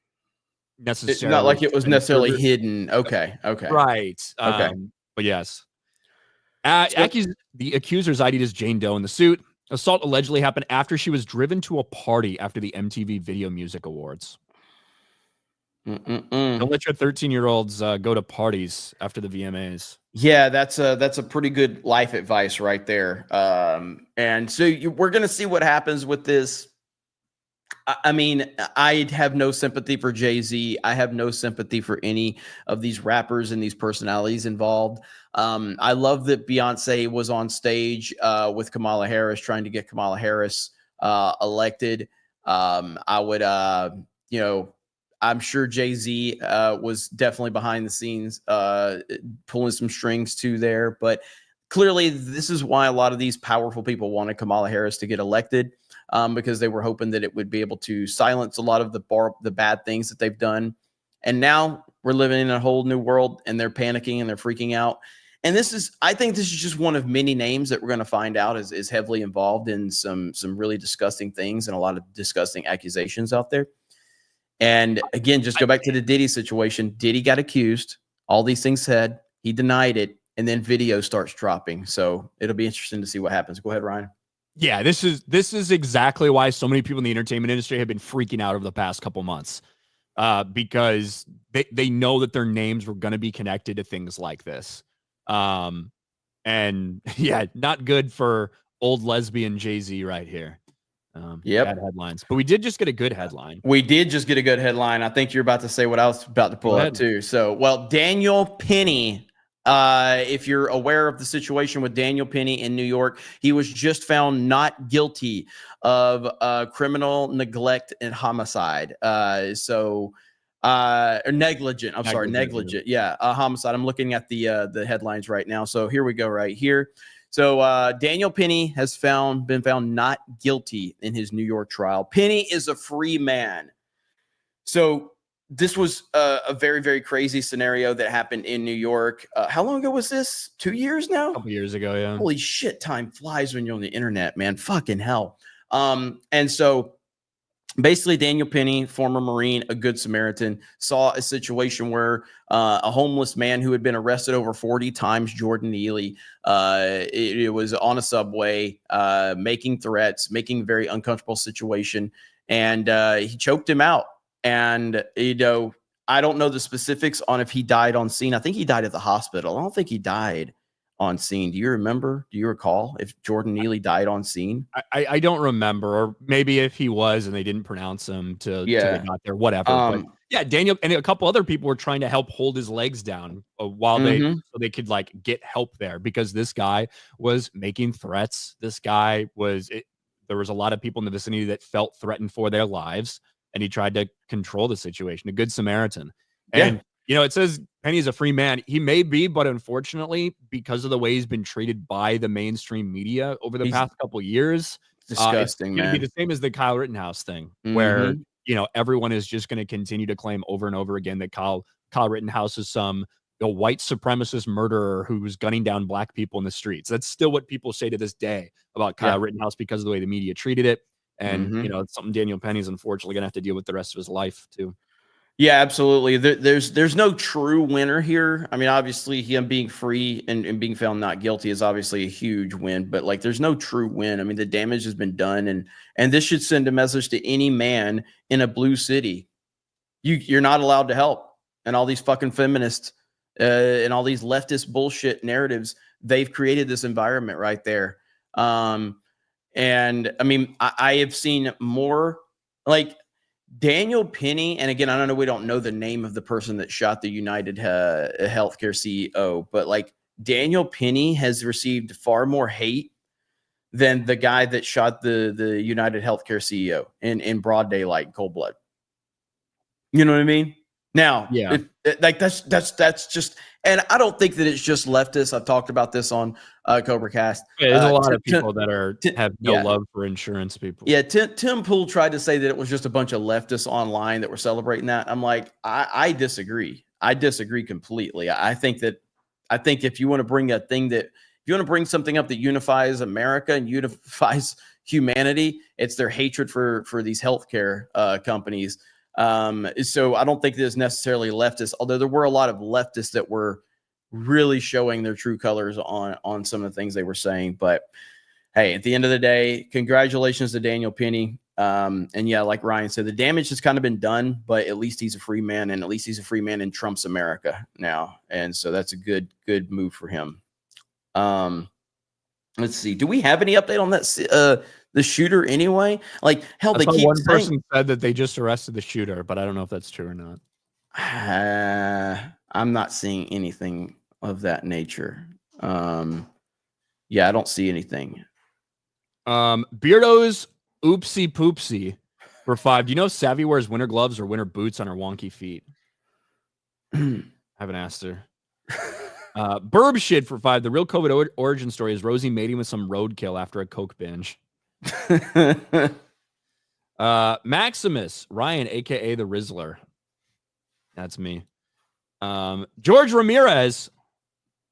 Speaker 2: necessarily
Speaker 1: not like it was necessarily hidden. Okay.
Speaker 2: Right.
Speaker 1: Okay.
Speaker 2: But yes. The accuser's ID is Jane Doe in the suit. Assault allegedly happened after she was driven to a party after the MTV Video Music Awards. Don't let your 13-year-olds go to parties after the VMAs. Yeah,
Speaker 1: that's a pretty good life advice right there. And so we're going to see what happens with this. I mean, I have no sympathy for Jay-Z. I have no sympathy for any of these rappers and these personalities involved. I love that Beyonce was on stage with Kamala Harris, trying to get Kamala Harris elected. I would, I'm sure Jay-Z was definitely behind the scenes, pulling some strings too there. But clearly, this is why a lot of these powerful people wanted Kamala Harris to get elected, because they were hoping that it would be able to silence a lot of the bad things that they've done. And now we're living in a whole new world, and they're panicking and they're freaking out. And I think this is just one of many names that we're going to find out is heavily involved in some really disgusting things and a lot of disgusting accusations out there. And again, just go back to the Diddy situation. Diddy got accused, all these things said, he denied it, and then video starts dropping. So it'll be interesting to see what happens. Go ahead, Ryan.
Speaker 2: Yeah, this is exactly why so many people in the entertainment industry have been freaking out over the past couple months, because they know that their names were going to be connected to things like this, and yeah, not good for old lesbian Jay-Z right here. Bad
Speaker 1: Yep.
Speaker 2: headlines, but we did just get a good headline.
Speaker 1: We did just get a good headline. I think you're about to say what I was about to pull up too. So, well, Daniel Penny. If you're aware of the situation with Daniel Penny in New York, he was just found not guilty of criminal neglect and homicide. Or negligent. I'm sorry, negligent. Yeah, homicide. I'm looking at the headlines right now. So here we go, right here. So Daniel Penny has been found not guilty in his New York trial. Penny is a free man. So this was a very, very crazy scenario that happened in New York. How long ago was this? 2 years now?
Speaker 2: A couple years ago, yeah.
Speaker 1: Holy shit, time flies when you're on the internet, man. Fucking hell. And so basically, Daniel Penny, former Marine, a good Samaritan, saw a situation where a homeless man who had been arrested over 40 times, Jordan Neely, it was on a subway, making threats, making a very uncomfortable situation, and he choked him out. And, I don't know the specifics on if he died on scene. I think he died at the hospital. I don't think he died on scene. Do you remember? Do you recall if Jordan Neely died on scene?
Speaker 2: I don't remember, or maybe if he was and they didn't pronounce him till they got there, whatever. But yeah, Daniel and a couple other people were trying to help hold his legs down while so they could like get help there, because this guy was making threats. This guy there was a lot of people in the vicinity that felt threatened for their lives, and he tried to control the situation. A good Samaritan. And it says Penny's a free man. He may be, but unfortunately, because of the way he's been treated by the mainstream media over the past couple years,
Speaker 1: disgusting,
Speaker 2: it's going to be the same as the Kyle Rittenhouse thing, where everyone is just going to continue to claim over and over again that Kyle Rittenhouse is some white supremacist murderer who's gunning down black people in the streets. That's still what people say to this day about Kyle Rittenhouse because of the way the media treated it. And it's something Daniel Penny's unfortunately going to have to deal with the rest of his life too.
Speaker 1: Yeah, absolutely. There's no true winner here. I mean, obviously, him being free and being found not guilty is obviously a huge win, but like, there's no true win. I mean, the damage has been done, and this should send a message to any man in a blue city. You're not allowed to help. And all these fucking feminists and all these leftist bullshit narratives, they've created this environment right there. And I mean, I have seen more like Daniel Penny, and again, I don't know, we don't know the name of the person that shot the United Healthcare CEO, but like Daniel Penny has received far more hate than the guy that shot the United Healthcare CEO in broad daylight, cold blood. You know what I mean? Now, that's just, and I don't think that it's just leftists. I've talked about this on Cobra Cast.
Speaker 2: There's a lot of people that have no love for insurance people.
Speaker 1: Yeah, Tim Pool tried to say that it was just a bunch of leftists online that were celebrating that. I'm like, I disagree. I disagree completely. I think if you want to bring something up that unifies America and unifies humanity, it's their hatred for these healthcare companies. So I don't think that it's necessarily leftist, although there were a lot of leftists that were really showing their true colors on some of the things they were saying. But hey, at the end of the day, congratulations to Daniel Penny. And yeah, like Ryan said, the damage has kind of been done, but at least he's a free man, and at least he's a free man in Trump's America now. And so that's a good move for him. Let's see. Do we have any update on that? The shooter anyway? Like, hell, they keep
Speaker 2: one person said that they just arrested the shooter, but I don't know if that's true or not.
Speaker 1: I'm not seeing anything of that nature. Yeah, I don't see anything.
Speaker 2: Beardo's oopsie poopsie for 5. Do you know if Savvy wears winter gloves or winter boots on her wonky feet? I haven't asked her. Burb shit for 5. The real COVID origin story is Rosie mating with some roadkill after a coke binge. Maximus Ryan, aka the Rizzler. That's me. George Ramirez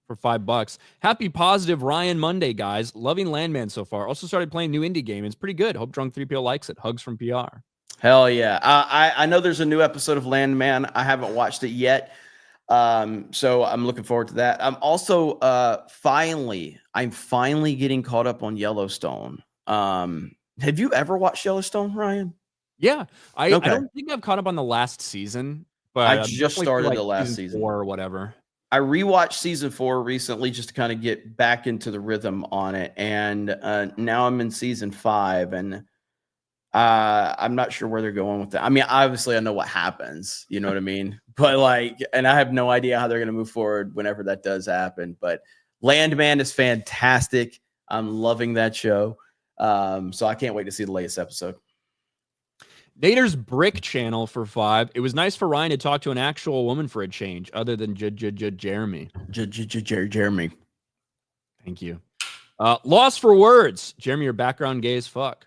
Speaker 2: for $5. Happy positive Ryan Monday, guys. Loving Landman so far. Also started playing new indie game. It's pretty good. Hope Drunk 3PO likes it. Hugs from PR.
Speaker 1: Hell yeah. I know there's a new episode of Landman. I haven't watched it yet. So I'm looking forward to that. I'm also finally getting caught up on Yellowstone. Have you ever watched Yellowstone, Ryan?
Speaker 2: Yeah, I
Speaker 1: Okay.
Speaker 2: don't think I've caught up on the last season, but
Speaker 1: I
Speaker 2: I'm
Speaker 1: just
Speaker 2: definitely through,
Speaker 1: started
Speaker 2: like,
Speaker 1: the last season.
Speaker 2: 4 or whatever.
Speaker 1: I rewatched season 4 recently just to kind of get back into the rhythm on it, and now I'm in season 5, and I'm not sure where they're going with that. I mean, obviously, I know what happens, you know what I mean, but like, and I have no idea how they're going to move forward whenever that does happen. But Landman is fantastic. I'm loving that show, so I can't wait to see the latest episode.
Speaker 2: Nader's Brick Channel for 5. It was nice for Ryan to talk to an actual woman for a change, other than Jeremy.
Speaker 1: Jeremy.
Speaker 2: Thank you. Lost for words. Jeremy, your background gay as fuck.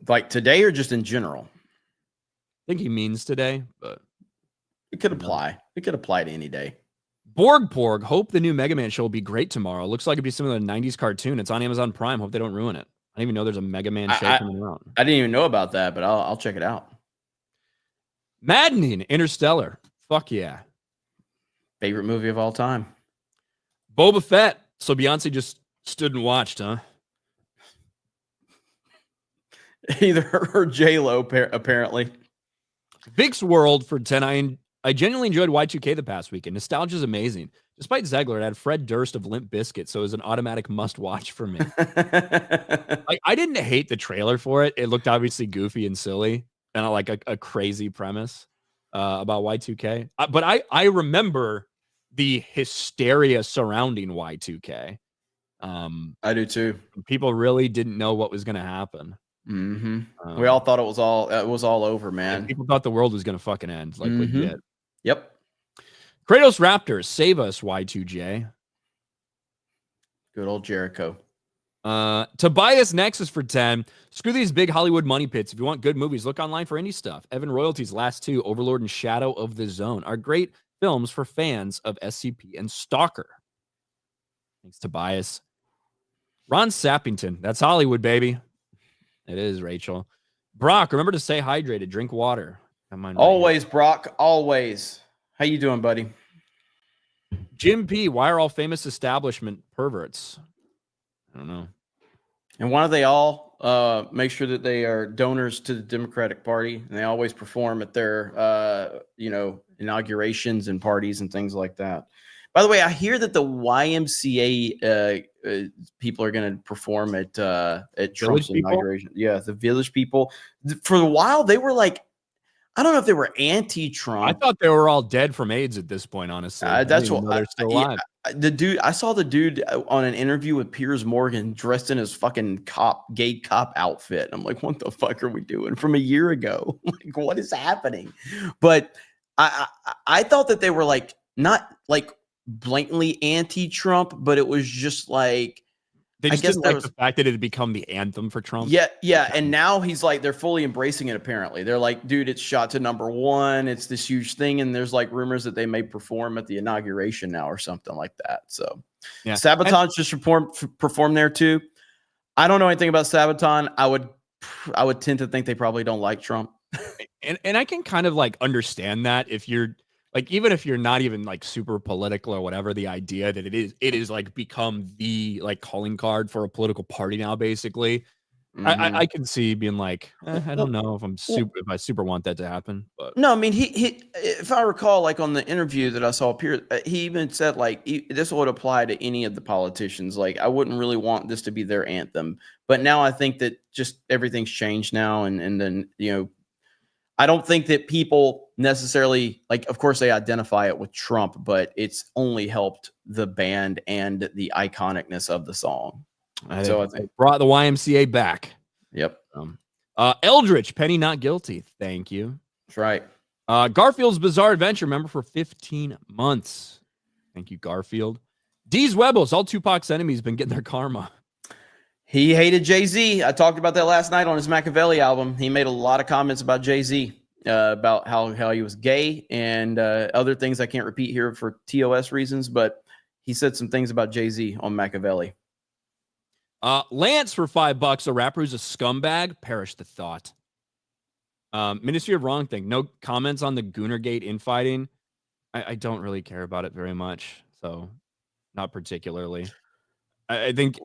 Speaker 1: Like today or just in general?
Speaker 2: I think he means today, but
Speaker 1: it could apply. It could apply to any day.
Speaker 2: Porg. Hope the new Mega Man show will be great tomorrow. Looks like it'd be some of the 90s cartoon. It's on Amazon Prime. Hope they don't ruin it. I didn't even know there's a Mega Man show coming out.
Speaker 1: I didn't even know about that, but I'll check it out.
Speaker 2: Maddening. Interstellar. Fuck yeah.
Speaker 1: Favorite movie of all time.
Speaker 2: Boba Fett. So Beyonce just stood and watched, huh?
Speaker 1: Either her or J-Lo, apparently.
Speaker 2: Vic's World for 10. I genuinely enjoyed Y2K the past weekend. Nostalgia is amazing. Despite Zegler, it had Fred Durst of Limp Bizkit, so it was an automatic must-watch for me. I didn't hate the trailer for it. It looked obviously goofy and silly, and like a crazy premise about Y2K. But I remember the hysteria surrounding Y2K.
Speaker 1: I do too.
Speaker 2: People really didn't know what was going to happen.
Speaker 1: Mm-hmm. We all thought it was all over, man.
Speaker 2: People thought the world was going to fucking end, like legit.
Speaker 1: Yep.
Speaker 2: Kratos Raptors, save us, Y2J.
Speaker 1: Good old Jericho.
Speaker 2: Tobias Nexus for 10. Screw these big Hollywood money pits. If you want good movies, look online for indie stuff. Evan Royalty's last 2, Overlord and Shadow of the Zone, are great films for fans of SCP and Stalker. Thanks, Tobias. Ron Sappington. That's Hollywood, baby. It is, Rachel. Brock, remember to stay hydrated. Drink water.
Speaker 1: Always, Brock. Always. How you doing, buddy?
Speaker 2: Jim P. Why are all famous establishment perverts? I don't know.
Speaker 1: And why do they all make sure that they are donors to the Democratic Party, and they always perform at their inaugurations and parties and things like that? By the way, I hear that the YMCA people are going to perform at Trump's inauguration. Yeah, the Village People. For a while, they were like, I don't know if they were anti-Trump.
Speaker 2: I thought they were all dead from AIDS at this point, honestly.
Speaker 1: That's what
Speaker 2: they're still alive.
Speaker 1: I saw the dude on an interview with Piers Morgan dressed in his fucking gay cop outfit. I'm like, what the fuck are we doing from a year ago? Like, what is happening? But I thought that they were like not like blatantly anti-Trump, but it was just like
Speaker 2: they just didn't like the fact that it had become the anthem for Trump.
Speaker 1: Yeah. And now he's like, they're fully embracing it. Apparently, they're like, dude, it's shot to #1. It's this huge thing, and there's like rumors that they may perform at the inauguration now or something like that. So, yeah, Sabaton just perform there too. I don't know anything about Sabaton. I would tend to think they probably don't like Trump.
Speaker 2: And I can kind of like understand that if you're like, even if you're not even like super political or whatever, the idea that it is like become the like calling card for a political party now, basically. I can see being like, I don't know if I super want that to happen. But
Speaker 1: no, I mean, he if I recall, like on the interview that I saw appear, he even said like this would apply to any of the politicians. Like, I wouldn't really want this to be their anthem. But now I think that just everything's changed now, and then I don't think that people necessarily, like, of course they identify it with Trump, but it's only helped the band and the iconicness of the song. I think
Speaker 2: brought the YMCA back.
Speaker 1: Yep.
Speaker 2: Eldritch, Penny Not Guilty. Thank you.
Speaker 1: That's right.
Speaker 2: Garfield's Bizarre Adventure, member for 15 months. Thank you, Garfield. D's Webbles, all Tupac's enemies been getting their karma.
Speaker 1: He hated Jay-Z. I talked about that last night on his Machiavelli album. He made a lot of comments about Jay-Z, about how he was gay and other things I can't repeat here for TOS reasons, but he said some things about Jay-Z on Machiavelli.
Speaker 2: Lance for $5, a rapper who's a scumbag. Perish the thought. Ministry of Wrong Thing. No comments on the Goonergate infighting. I don't really care about it very much, so not particularly. I think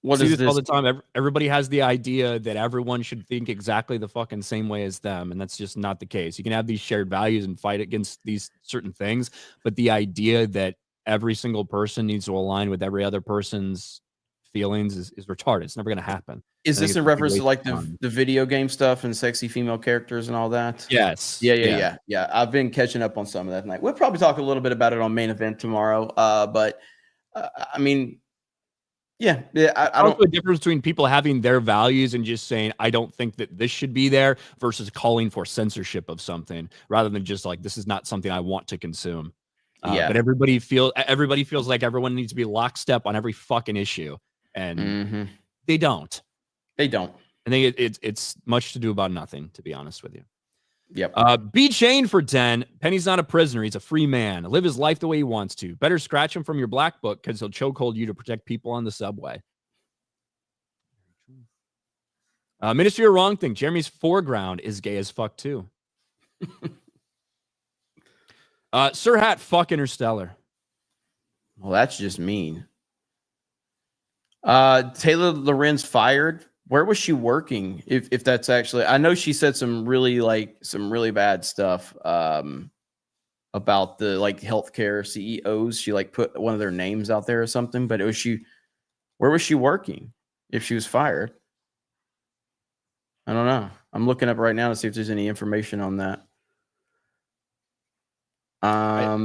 Speaker 1: What
Speaker 2: see
Speaker 1: is
Speaker 2: this
Speaker 1: this?
Speaker 2: all the time. Everybody has the idea that everyone should think exactly the fucking same way as them, and that's just not the case. You can have these shared values and fight against these certain things, but the idea that every single person needs to align with every other person's feelings is retarded. It's never going to happen.
Speaker 1: Is
Speaker 2: I think
Speaker 1: this
Speaker 2: it's
Speaker 1: in
Speaker 2: a big
Speaker 1: reference to
Speaker 2: waste
Speaker 1: like
Speaker 2: of time.
Speaker 1: the video game stuff and sexy female characters and all that?
Speaker 2: Yes.
Speaker 1: Yeah. I've been catching up on some of that tonight. We'll probably talk a little bit about it on Main Event tomorrow. But I mean, I
Speaker 2: Also,
Speaker 1: don't.
Speaker 2: a difference between people having their values and just saying, I don't think that this should be there versus calling for censorship of something rather than just like, this is not something I want to consume. But everybody feels like everyone needs to be lockstep on every fucking issue. And they don't.
Speaker 1: They don't.
Speaker 2: I think it's much to do about nothing, to be honest with you.
Speaker 1: Yep.
Speaker 2: Be chained for 10. Penny's not a prisoner. He's a free man. Live his life the way he wants to. Better scratch him from your black book because he'll chokehold you to protect people on the subway. Ministry of Wrong Thing. Jeremy's foreground is gay as fuck too. Sir Hat, fuck Interstellar.
Speaker 1: Well, that's just mean. Taylor Lorenz fired. Where was she working? If that's actually, I know she said some really bad stuff about the like healthcare CEOs. She like put one of their names out there or something. But where was she working? If she was fired, I don't know. I'm looking up right now to see if there's any information on that.
Speaker 2: I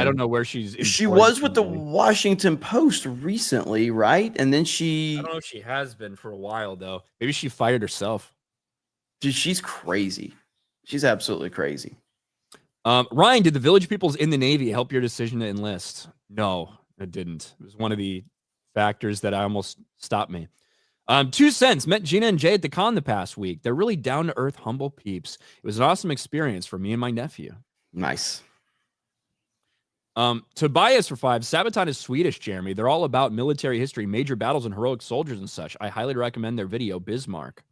Speaker 2: don't know where she's.
Speaker 1: She was with the Washington Post recently, right? And then
Speaker 2: I don't know if she has been for a while though. Maybe she fired herself.
Speaker 1: Dude, she's crazy. She's absolutely crazy.
Speaker 2: Ryan, did the Village Peoples in the Navy help your decision to enlist? No, it didn't. It was one of the factors that almost stopped me. 2 cents. Met Gina and Jay at the con the past week. They're really down to earth, humble peeps. It was an awesome experience for me and my nephew.
Speaker 1: Nice.
Speaker 2: Tobias for 5. Sabaton is Swedish, Jeremy. They're all about military history, major battles, and heroic soldiers and such. I highly recommend their video, Bismarck.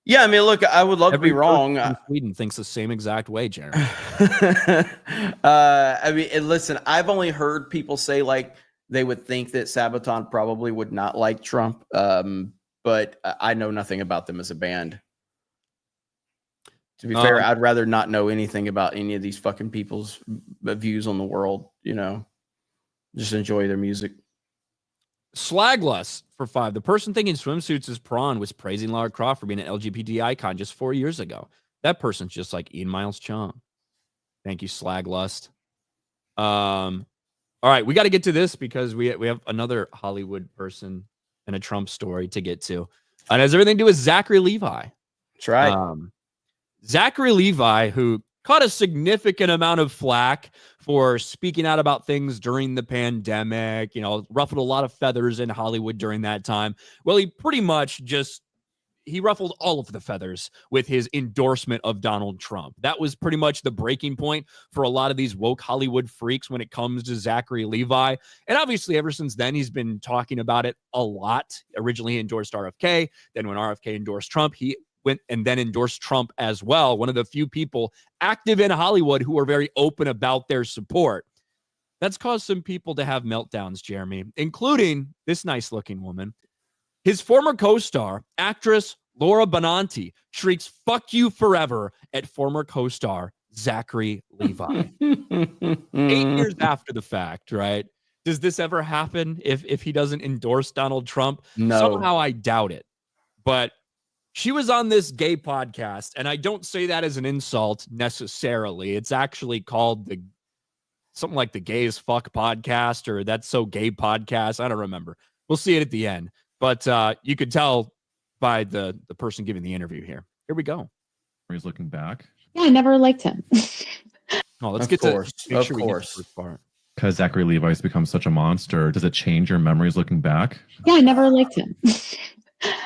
Speaker 1: Yeah, I mean, look, I would love to be wrong.
Speaker 2: Sweden thinks the same exact way, Jeremy.
Speaker 1: I mean, and listen, I've only heard people say like they would think that Sabaton probably would not like Trump, but I know nothing about them as a band. To be fair, I'd rather not know anything about any of these fucking people's views on the world, you know. Just enjoy their music.
Speaker 2: Slagless for 5. The person thinking swimsuits is prawn was praising Lara Croft for being an LGBT icon just 4 years ago. That person's just like Ian Miles Chong. Thank you, Slaglust. All right, we got to get to this because we have another Hollywood person and a Trump story to get to. And it has everything to do with Zachary Levi.
Speaker 1: That's right.
Speaker 2: Zachary Levi, who caught a significant amount of flack for speaking out about things during the pandemic, ruffled a lot of feathers in Hollywood during that time. Well, he pretty much he ruffled all of the feathers with his endorsement of Donald Trump. That was pretty much the breaking point for a lot of these woke Hollywood freaks when it comes to Zachary Levi. And obviously, ever since then, he's been talking about it a lot. Originally, he endorsed RFK. Then when RFK endorsed Trump, he went and then endorsed Trump as well. One of the few people active in Hollywood who are very open about their support. That's caused some people to have meltdowns, Jeremy, including this nice looking woman. His former co-star, actress Laura Benanti, shrieks "fuck you forever" at former co-star Zachary Levi. 8 years after the fact, right? Does this ever happen if he doesn't endorse Donald Trump?
Speaker 1: No.
Speaker 2: Somehow I doubt it. But she was on this gay podcast, and I don't say that as an insult necessarily. It's actually called something like the Gay as Fuck podcast or That's So Gay podcast. I don't remember. We'll see it at the end. But you could tell by the person giving the interview here. Here we go.
Speaker 4: He's looking back.
Speaker 5: Yeah, I never liked him.
Speaker 2: Let's
Speaker 1: Of course.
Speaker 2: make sure we get the first part.
Speaker 4: Because Zachary Levi's become such a monster, does it change your memories looking back?
Speaker 5: Yeah, I never liked him.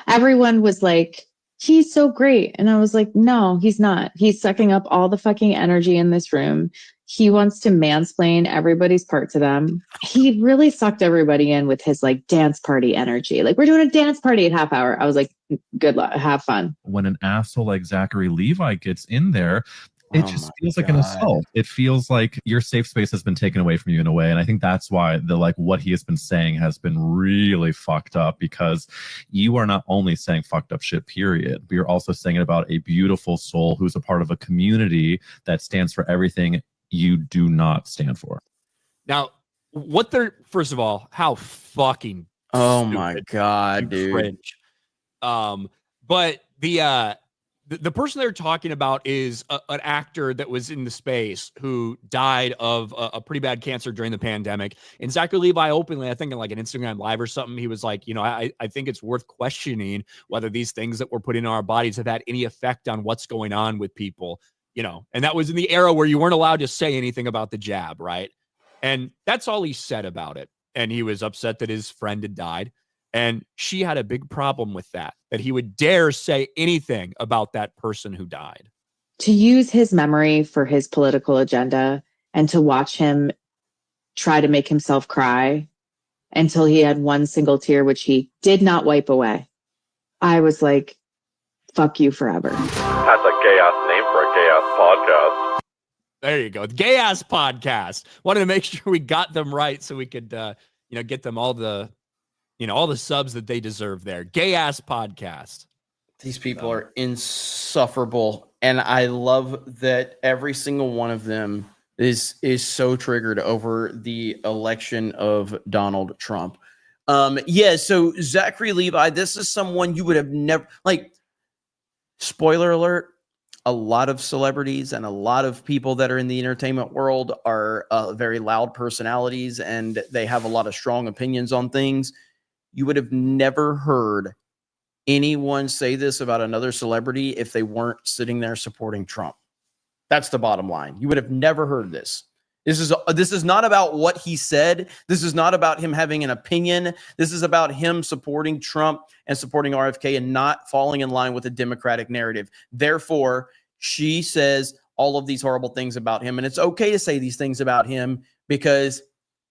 Speaker 5: Everyone was like, he's so great. And I was like, no, he's not. He's sucking up all the fucking energy in this room. He wants to mansplain everybody's part to them. He really sucked everybody in with his like dance party energy. Like, we're doing a dance party at half hour. I was like, good luck, have fun.
Speaker 4: When an asshole like Zachary Levi gets in there, It
Speaker 1: Oh
Speaker 4: just
Speaker 1: my
Speaker 4: feels like an
Speaker 1: God.
Speaker 4: assault. It feels like your safe space has been taken away from you in a way. And I think that's why what he has been saying has been really fucked up, because you are not only saying fucked up shit, period, but you're also saying it about a beautiful soul who's a part of a community that stands for everything you do not stand for.
Speaker 2: Now, first of all, how fucking
Speaker 1: Oh my
Speaker 2: stupid
Speaker 1: God,
Speaker 2: and
Speaker 1: dude.
Speaker 2: cringe. But the person they're talking about is an actor that was in the space who died of a pretty bad cancer during the pandemic. And Zachary Levi openly, I think in like an Instagram live or something, he was like, I think it's worth questioning whether these things that we're putting in our bodies have had any effect on what's going on with people, and that was in the era where you weren't allowed to say anything about the jab, right? And that's all he said about it. And he was upset that his friend had died. And she had a big problem with that he would dare say anything about that person who died.
Speaker 5: To use his memory for his political agenda and to watch him try to make himself cry until he had one single tear, which he did not wipe away. I was like, fuck you forever.
Speaker 6: That's a gay-ass name for a gay-ass podcast.
Speaker 2: There you go. Gay ass podcast. Wanted to make sure we got them right so we could, get them all the subs that they deserve there. Gay ass podcast.
Speaker 1: These people are insufferable. And I love that every single one of them is so triggered over the election of Donald Trump. So Zachary Levi, this is someone you would have never, spoiler alert, a lot of celebrities and a lot of people that are in the entertainment world are very loud personalities, and they have a lot of strong opinions on things. You would have never heard anyone say this about another celebrity if they weren't sitting there supporting Trump. That's the bottom line. You would have never heard this. This is not about what he said. This is not about him having an opinion. This is about him supporting Trump and supporting RFK and not falling in line with the Democratic narrative. Therefore, she says all of these horrible things about him. And it's okay to say these things about him because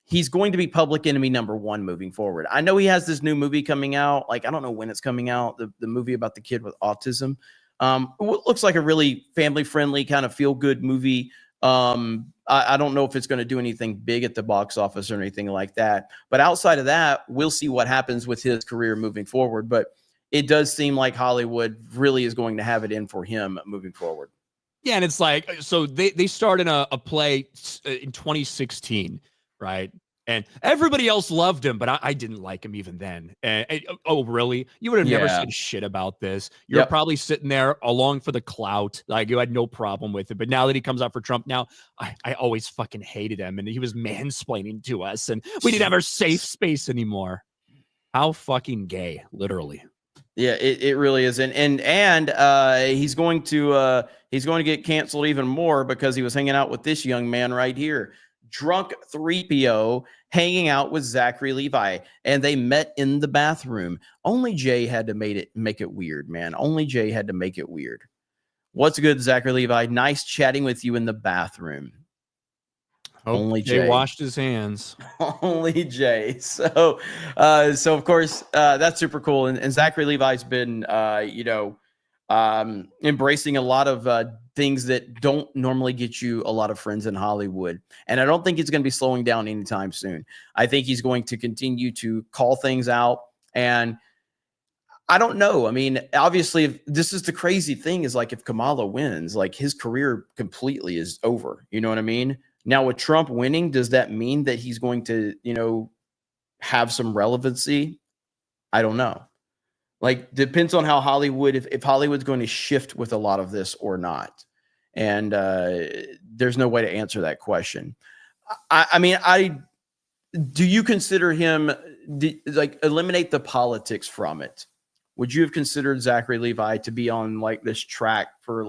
Speaker 1: he's going to be public enemy number one moving forward. I know he has this new movie coming out. I don't know when it's coming out, the movie about the kid with autism. It looks like a really family-friendly kind of feel-good movie. I don't know if it's going to do anything big at the box office or anything like that. But outside of that, we'll see what happens with his career moving forward. But it does seem like Hollywood really is going to have it in for him moving forward.
Speaker 2: Yeah, and it's like, so they started a play in 2016, right? And everybody else loved him, but I didn't like him even then. And oh, really? You would have never said shit about this. You're probably sitting there along for the clout. Like, you had no problem with it. But now that he comes out for Trump, now I always fucking hated him. And he was mansplaining to us. And we didn't have our safe space anymore. How fucking gay, literally.
Speaker 1: Yeah, it really is. And he's going to get canceled even more because he was hanging out with this young man right here. Drunk 3PO hanging out with Zachary Levi, and they met in the bathroom. Only Jay had to make it weird, man. Only Jay had to make it weird. What's good, Zachary Levi? Nice chatting with you in the bathroom. Only Jay
Speaker 2: washed his hands.
Speaker 1: Only Jay. So of course, that's super cool. And Zachary Levi's been, embracing a lot of things that don't normally get you a lot of friends in Hollywood. And I don't think he's going to be slowing down anytime soon. I think he's going to continue to call things out. And I don't know. I mean, obviously, if this is the crazy thing is if Kamala wins, his career completely is over. You know what I mean? Now, with Trump winning, does that mean that he's going to, have some relevancy? I don't know. Depends on how Hollywood, if Hollywood's going to shift with a lot of this or not. And there's no way to answer that question. Do you consider him, eliminate the politics from it? Would you have considered Zachary Levi to be on this track for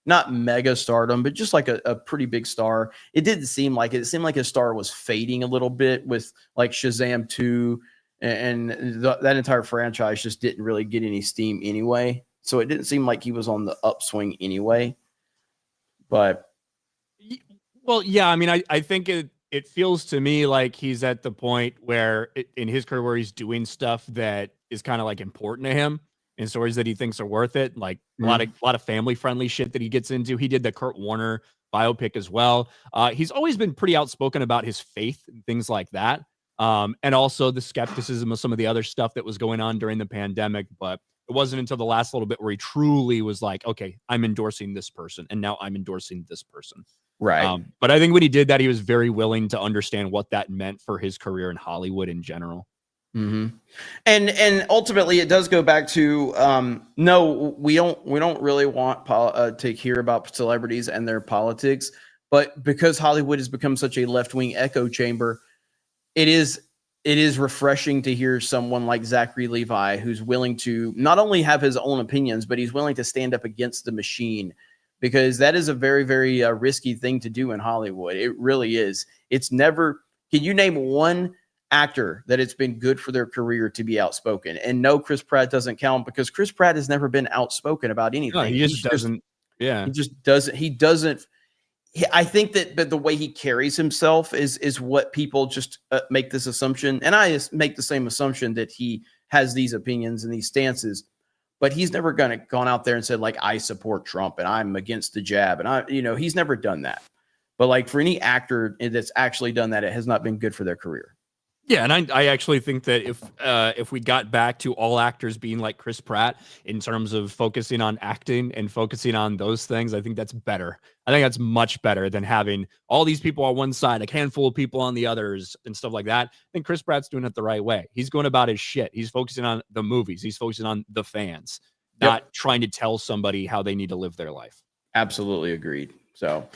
Speaker 1: not mega stardom, but just a pretty big star? It didn't seem like it. It seemed like his star was fading a little bit with Shazam 2 and that entire franchise just didn't really get any steam anyway. So it didn't seem like he was on the upswing anyway. But
Speaker 2: well, yeah, I mean, I think it feels to me like he's at the point where in his career where he's doing stuff that is kind of important to him. in stories that he thinks are worth it. Like a lot of family friendly shit that he gets into. He did the Kurt Warner biopic as well. He's always been pretty outspoken about his faith and things like that. And also the skepticism of some of the other stuff that was going on during the pandemic. But it wasn't until the last little bit where he truly was like, okay, I'm endorsing this person, and now I'm endorsing this person.
Speaker 1: Right.
Speaker 2: But I think when he did that, he was very willing to understand what that meant for his career in Hollywood in general.
Speaker 1: Mm-hmm. And ultimately, it does go back to no, we don't really want to hear about celebrities and their politics, but because Hollywood has become such a left-wing echo chamber, it is refreshing to hear someone like Zachary Levi, who's willing to not only have his own opinions, but he's willing to stand up against the machine, because that is a very, very risky thing to do in Hollywood. It really is. It's never. Can you name one actor that it's been good for their career to be outspoken? And no, Chris Pratt doesn't count, because Chris Pratt has never been outspoken about anything.
Speaker 2: No, he just doesn't. Yeah,
Speaker 1: he just doesn't. He doesn't. I think that the way he carries himself is what people just make this assumption, and I just make the same assumption that he has these opinions and these stances, but he's never gone out there and said, like, I support Trump and I'm against the jab, and he's never done that. But like, for any actor that's actually done that, it has not been good for their career.
Speaker 2: Yeah, and I actually think that if we got back to all actors being like Chris Pratt in terms of focusing on acting and focusing on those things, I think that's better. I think that's much better than having all these people on one side, a handful of people on the others, and stuff like that. I think Chris Pratt's doing it the right way. He's going about his shit. He's focusing on the movies. He's focusing on the fans, not trying to tell somebody how they need to live their life.
Speaker 1: Absolutely agreed. So,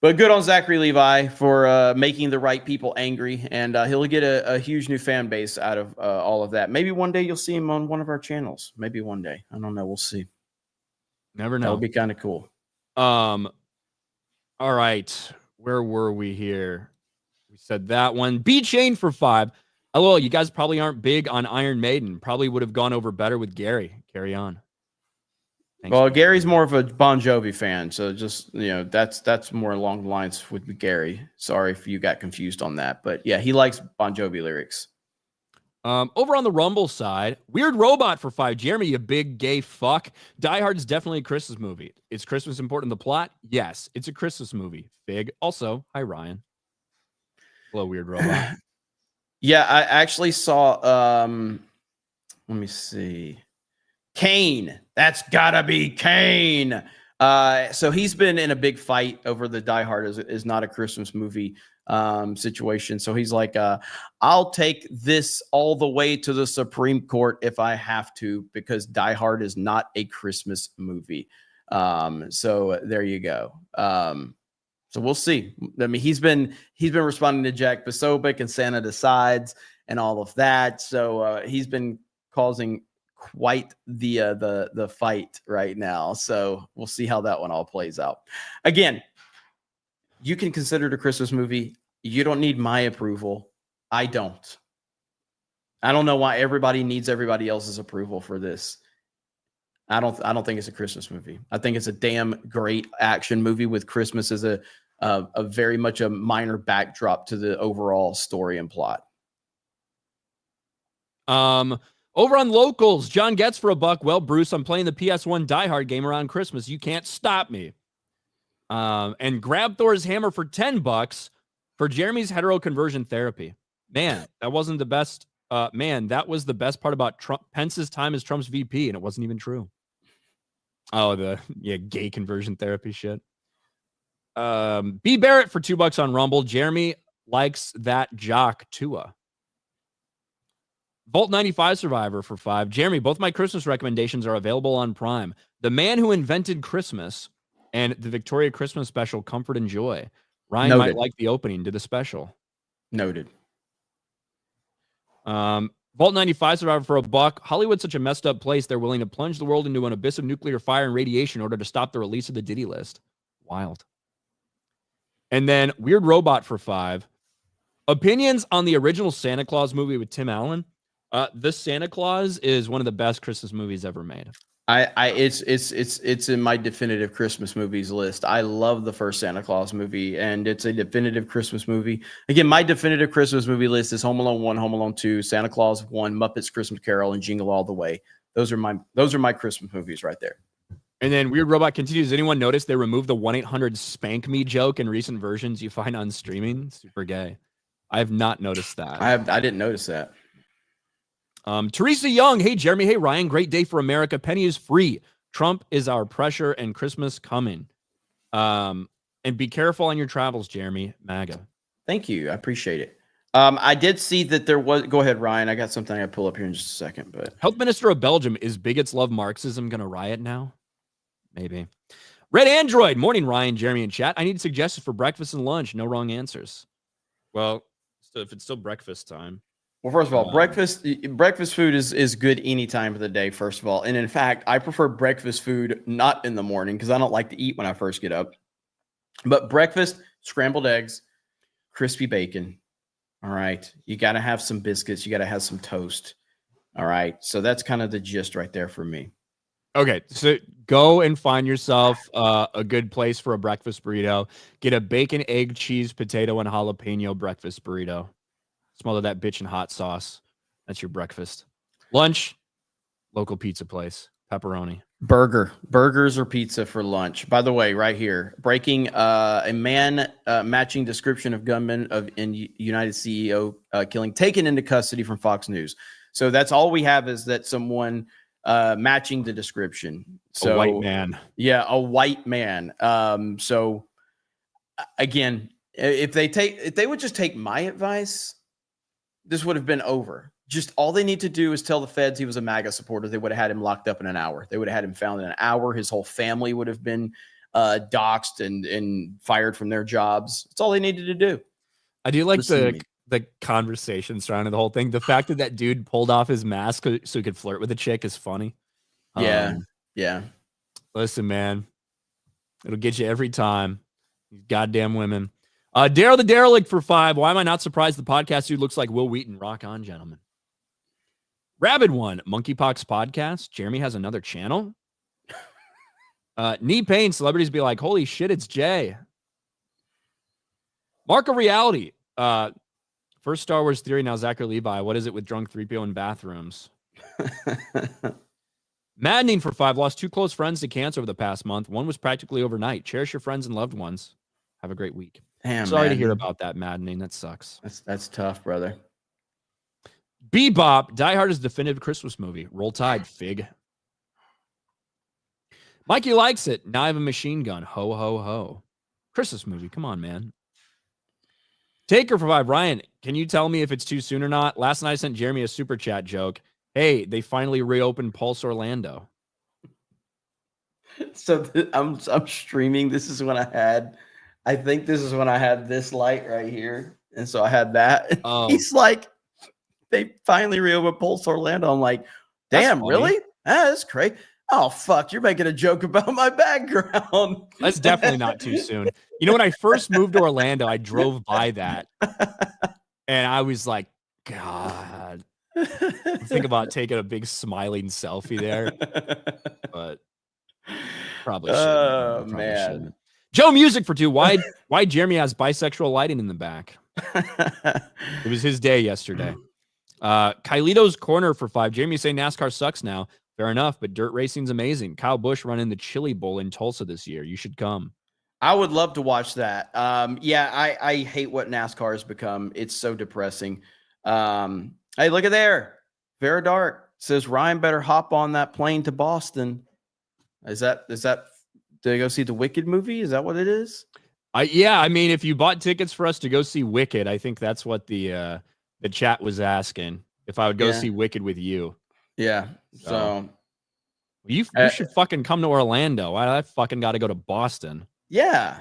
Speaker 1: but good on Zachary Levi for making the right people angry, and he'll get a huge new fan base out of all of that. Maybe one day you'll see him on one of our channels. Maybe one day. I don't know. We'll see.
Speaker 2: Never know.
Speaker 1: That would be kind of cool.
Speaker 2: All right. Where were we here? We said that one. B Chain for 5. LOL, you guys probably aren't big on Iron Maiden. Probably would have gone over better with Gary. Carry on. Thanks.
Speaker 1: Well, Gary's more of a Bon Jovi fan, so just that's more along the lines with Gary. Sorry if you got confused on that, but yeah, he likes Bon Jovi lyrics.
Speaker 2: Over on the Rumble side, Weird Robot for 5. Jeremy, you big gay fuck. Die Hard is definitely a Christmas movie. Is Christmas important in the plot? Yes, it's a Christmas movie. Fig. Also, hi Ryan. Hello, Weird Robot.
Speaker 1: Yeah, I actually saw. Let me see. Kane. That's gotta be Kane. So he's been in a big fight over the Die Hard is not a Christmas movie situation. So he's like, I'll take this all the way to the Supreme Court if I have to, because Die Hard is not a Christmas movie. So there you go. So we'll see. I mean, he's been responding to Jack Posobiec and Santa Decides and all of that. So he's been causing quite the fight right now. So we'll see how that one all plays out. Again, you can consider it a Christmas movie. You don't need my approval. I don't know why everybody needs everybody else's approval for this. I don't think it's a Christmas movie. I think it's a damn great action movie with Christmas as a very much a minor backdrop to the overall story and plot.
Speaker 2: Over on locals, John gets for $1. Well, Bruce, I'm playing the PS1 Die Hard game around Christmas. You can't stop me. And grab Thor's hammer for $10 for Jeremy's hetero conversion therapy. Man, that wasn't the best. Man, that was the best part about Pence's time as Trump's VP, and it wasn't even true. Oh, gay conversion therapy shit. B Barrett for $2 on Rumble. Jeremy likes that jock Tua. Vault 95 Survivor for 5. Jeremy, both my Christmas recommendations are available on Prime. The Man Who Invented Christmas and the Victoria Christmas Special, Comfort and Joy. Ryan
Speaker 1: Noted.
Speaker 2: might like the opening to the special.
Speaker 1: Noted.
Speaker 2: Vault 95 Survivor for $1. Hollywood's such a messed up place. They're willing to plunge the world into an abyss of nuclear fire and radiation in order to stop the release of the Diddy list. Wild. And then Weird Robot for 5. Opinions on the original Santa Claus movie with Tim Allen. The Santa Claus is one of the best Christmas movies ever made.
Speaker 1: It's in my definitive Christmas movies list. I love the first Santa Claus movie, and it's a definitive Christmas movie. Again, my definitive Christmas movie list is Home Alone 1, Home Alone 2, Santa Claus 1, Muppets Christmas Carol, and Jingle All the Way. Those are my Christmas movies right there.
Speaker 2: And then Weird Robot continues. Does anyone notice they removed the 1-800 spank me joke in recent versions you find on streaming? Super gay. I have not noticed that.
Speaker 1: I didn't notice that.
Speaker 2: Teresa Young. Hey, Jeremy. Hey, Ryan. Great day for America. Penny is free. Trump is our pressure and Christmas coming. And be careful on your travels, Jeremy. MAGA.
Speaker 1: Thank you. I appreciate it. I did see that there was. Go ahead, Ryan. I got something I pull up here in just a second. But
Speaker 2: Health Minister of Belgium, is bigots love Marxism going to riot now? Maybe. Red Android. Morning, Ryan, Jeremy, and chat. I need suggestions for breakfast and lunch. No wrong answers. Well, so if it's still breakfast time.
Speaker 1: Well, first of all, breakfast food is good any time of the day, first of all. And in fact, I prefer breakfast food not in the morning because I don't like to eat when I first get up. But breakfast, scrambled eggs, crispy bacon. All right. You got to have some biscuits. You got to have some toast. All right. So that's kind of the gist right there for me.
Speaker 2: Okay, so go and find yourself a good place for a breakfast burrito. Get a bacon, egg, cheese, potato, and jalapeno breakfast burrito. Smother that bitch in hot sauce. That's your breakfast. Lunch, local pizza place, pepperoni.
Speaker 1: Burgers or pizza for lunch. By the way, right here, breaking a man matching description of gunman in United CEO killing taken into custody from Fox News. So that's all we have is that someone matching the description. So
Speaker 2: a white man.
Speaker 1: Yeah, a white man. So again, if they would just take my advice, this would have been over. Just all they need to do is tell the feds he was a MAGA supporter. They would have had him locked up in an hour. They would have had him found in an hour. His whole family would have been doxxed and fired from their jobs. That's all they needed to do.
Speaker 2: I do like the conversation surrounding the whole thing. The fact that dude pulled off his mask so he could flirt with a chick is funny.
Speaker 1: Yeah.
Speaker 2: Listen, man, it'll get you every time. These goddamn women. Daryl the Derelict for 5. Why am I not surprised the podcast dude looks like Will Wheaton? Rock on, gentlemen. Rabid One, Monkeypox Podcast. Jeremy has another channel. Knee pain, celebrities be like, holy shit, it's Jay. Mark of Reality. First Star Wars theory, now Zachary Levi. What is it with drunk 3PO in bathrooms? Maddening for 5. Lost 2 close friends to cancer over the past month. One was practically overnight. Cherish your friends and loved ones. Have a great week.
Speaker 1: Damn,
Speaker 2: sorry to hear about that, Maddening. That sucks.
Speaker 1: That's tough, brother.
Speaker 2: Bebop. Die Hard is a definitive Christmas movie. Roll Tide, fig. Mikey likes it. Now I have a machine gun. Ho, ho, ho. Christmas movie. Come on, man. Taker for 5. Ryan, can you tell me if it's too soon or not? Last night I sent Jeremy a super chat joke. Hey, they finally reopened Pulse Orlando.
Speaker 1: So I'm streaming. This is when I think this is when I had this light right here. And so I had that.
Speaker 2: Oh.
Speaker 1: He's like, they finally reopened Pulse Orlando. I'm like, damn, really? That's crazy. Oh, fuck. You're making a joke about my background.
Speaker 2: That's definitely not too soon. You know, when I first moved to Orlando, I drove by that. And I was like, God. Think about taking a big smiling selfie there. But probably shouldn't.
Speaker 1: Oh, man.
Speaker 2: Shouldn't. Joe Music for 2. Why Jeremy has bisexual lighting in the back? It was his day yesterday. Kylito's Corner for 5. Jeremy saying NASCAR sucks now. Fair enough, but dirt racing's amazing. Kyle Busch running the Chili Bowl in Tulsa this year. You should come.
Speaker 1: I would love to watch that. I hate what NASCAR has become. It's so depressing. Hey, look at there. Vera Dark says Ryan better hop on that plane to Boston. Is that to go see the Wicked movie? Is that what it is?
Speaker 2: Yeah, I mean, if you bought tickets for us to go see Wicked, I think that's what the chat was asking. If I would go see Wicked with you.
Speaker 1: Yeah. So
Speaker 2: you should fucking come to Orlando. I fucking got to go to Boston.
Speaker 1: Yeah.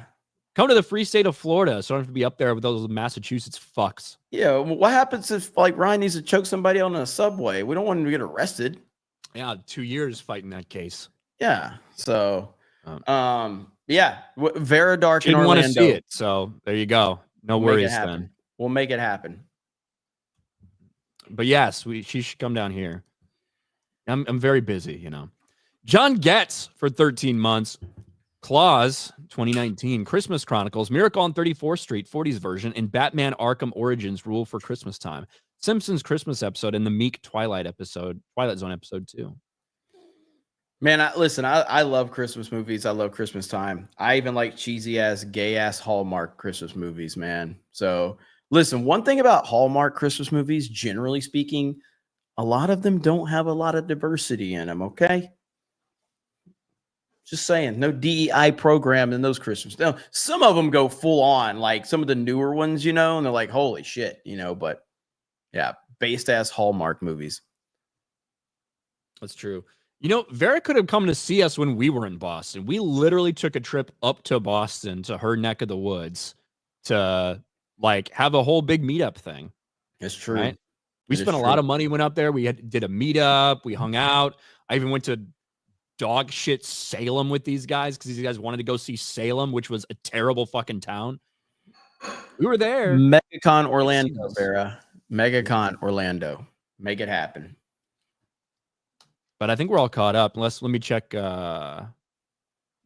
Speaker 2: Come to the free state of Florida, so I don't have to be up there with those Massachusetts fucks.
Speaker 1: Yeah. What happens if like Ryan needs to choke somebody on a subway? We don't want him to get arrested.
Speaker 2: Yeah, 2 years fighting that case.
Speaker 1: Yeah. So, Vera Dark in
Speaker 2: Didn't
Speaker 1: Orlando.
Speaker 2: want to see it, so there you go. No worries then.
Speaker 1: We'll make it happen.
Speaker 2: But yes, she should come down here. I'm very busy, you know. John Getz for 13 months. Claus 2019, Christmas Chronicles, Miracle on 34th Street, 40s version, and Batman Arkham Origins rule for Christmas time. Simpsons Christmas episode and the Meek Twilight Zone episode 2.
Speaker 1: Man, I love Christmas movies. I love Christmas time. I even like cheesy ass, gay ass Hallmark Christmas movies, man. So listen, one thing about Hallmark Christmas movies, generally speaking, a lot of them don't have a lot of diversity in them. Okay. Just saying, no DEI program in those Christmas. No, some of them go full on, like some of the newer ones, and they're like, holy shit, but yeah, based ass Hallmark movies.
Speaker 2: That's true. Vera could have come to see us when we were in Boston. We literally took a trip up to Boston, to her neck of the woods, to have a whole big meetup thing.
Speaker 1: It's true.
Speaker 2: Right? We spent a lot of money, went up there. We did a meetup. We hung out. I even went to dog shit Salem with these guys because these guys wanted to go see Salem, which was a terrible fucking town. We were there.
Speaker 1: MegaCon Orlando, Vera. MegaCon Orlando. Make it happen.
Speaker 2: But I think we're all caught up. Let me check.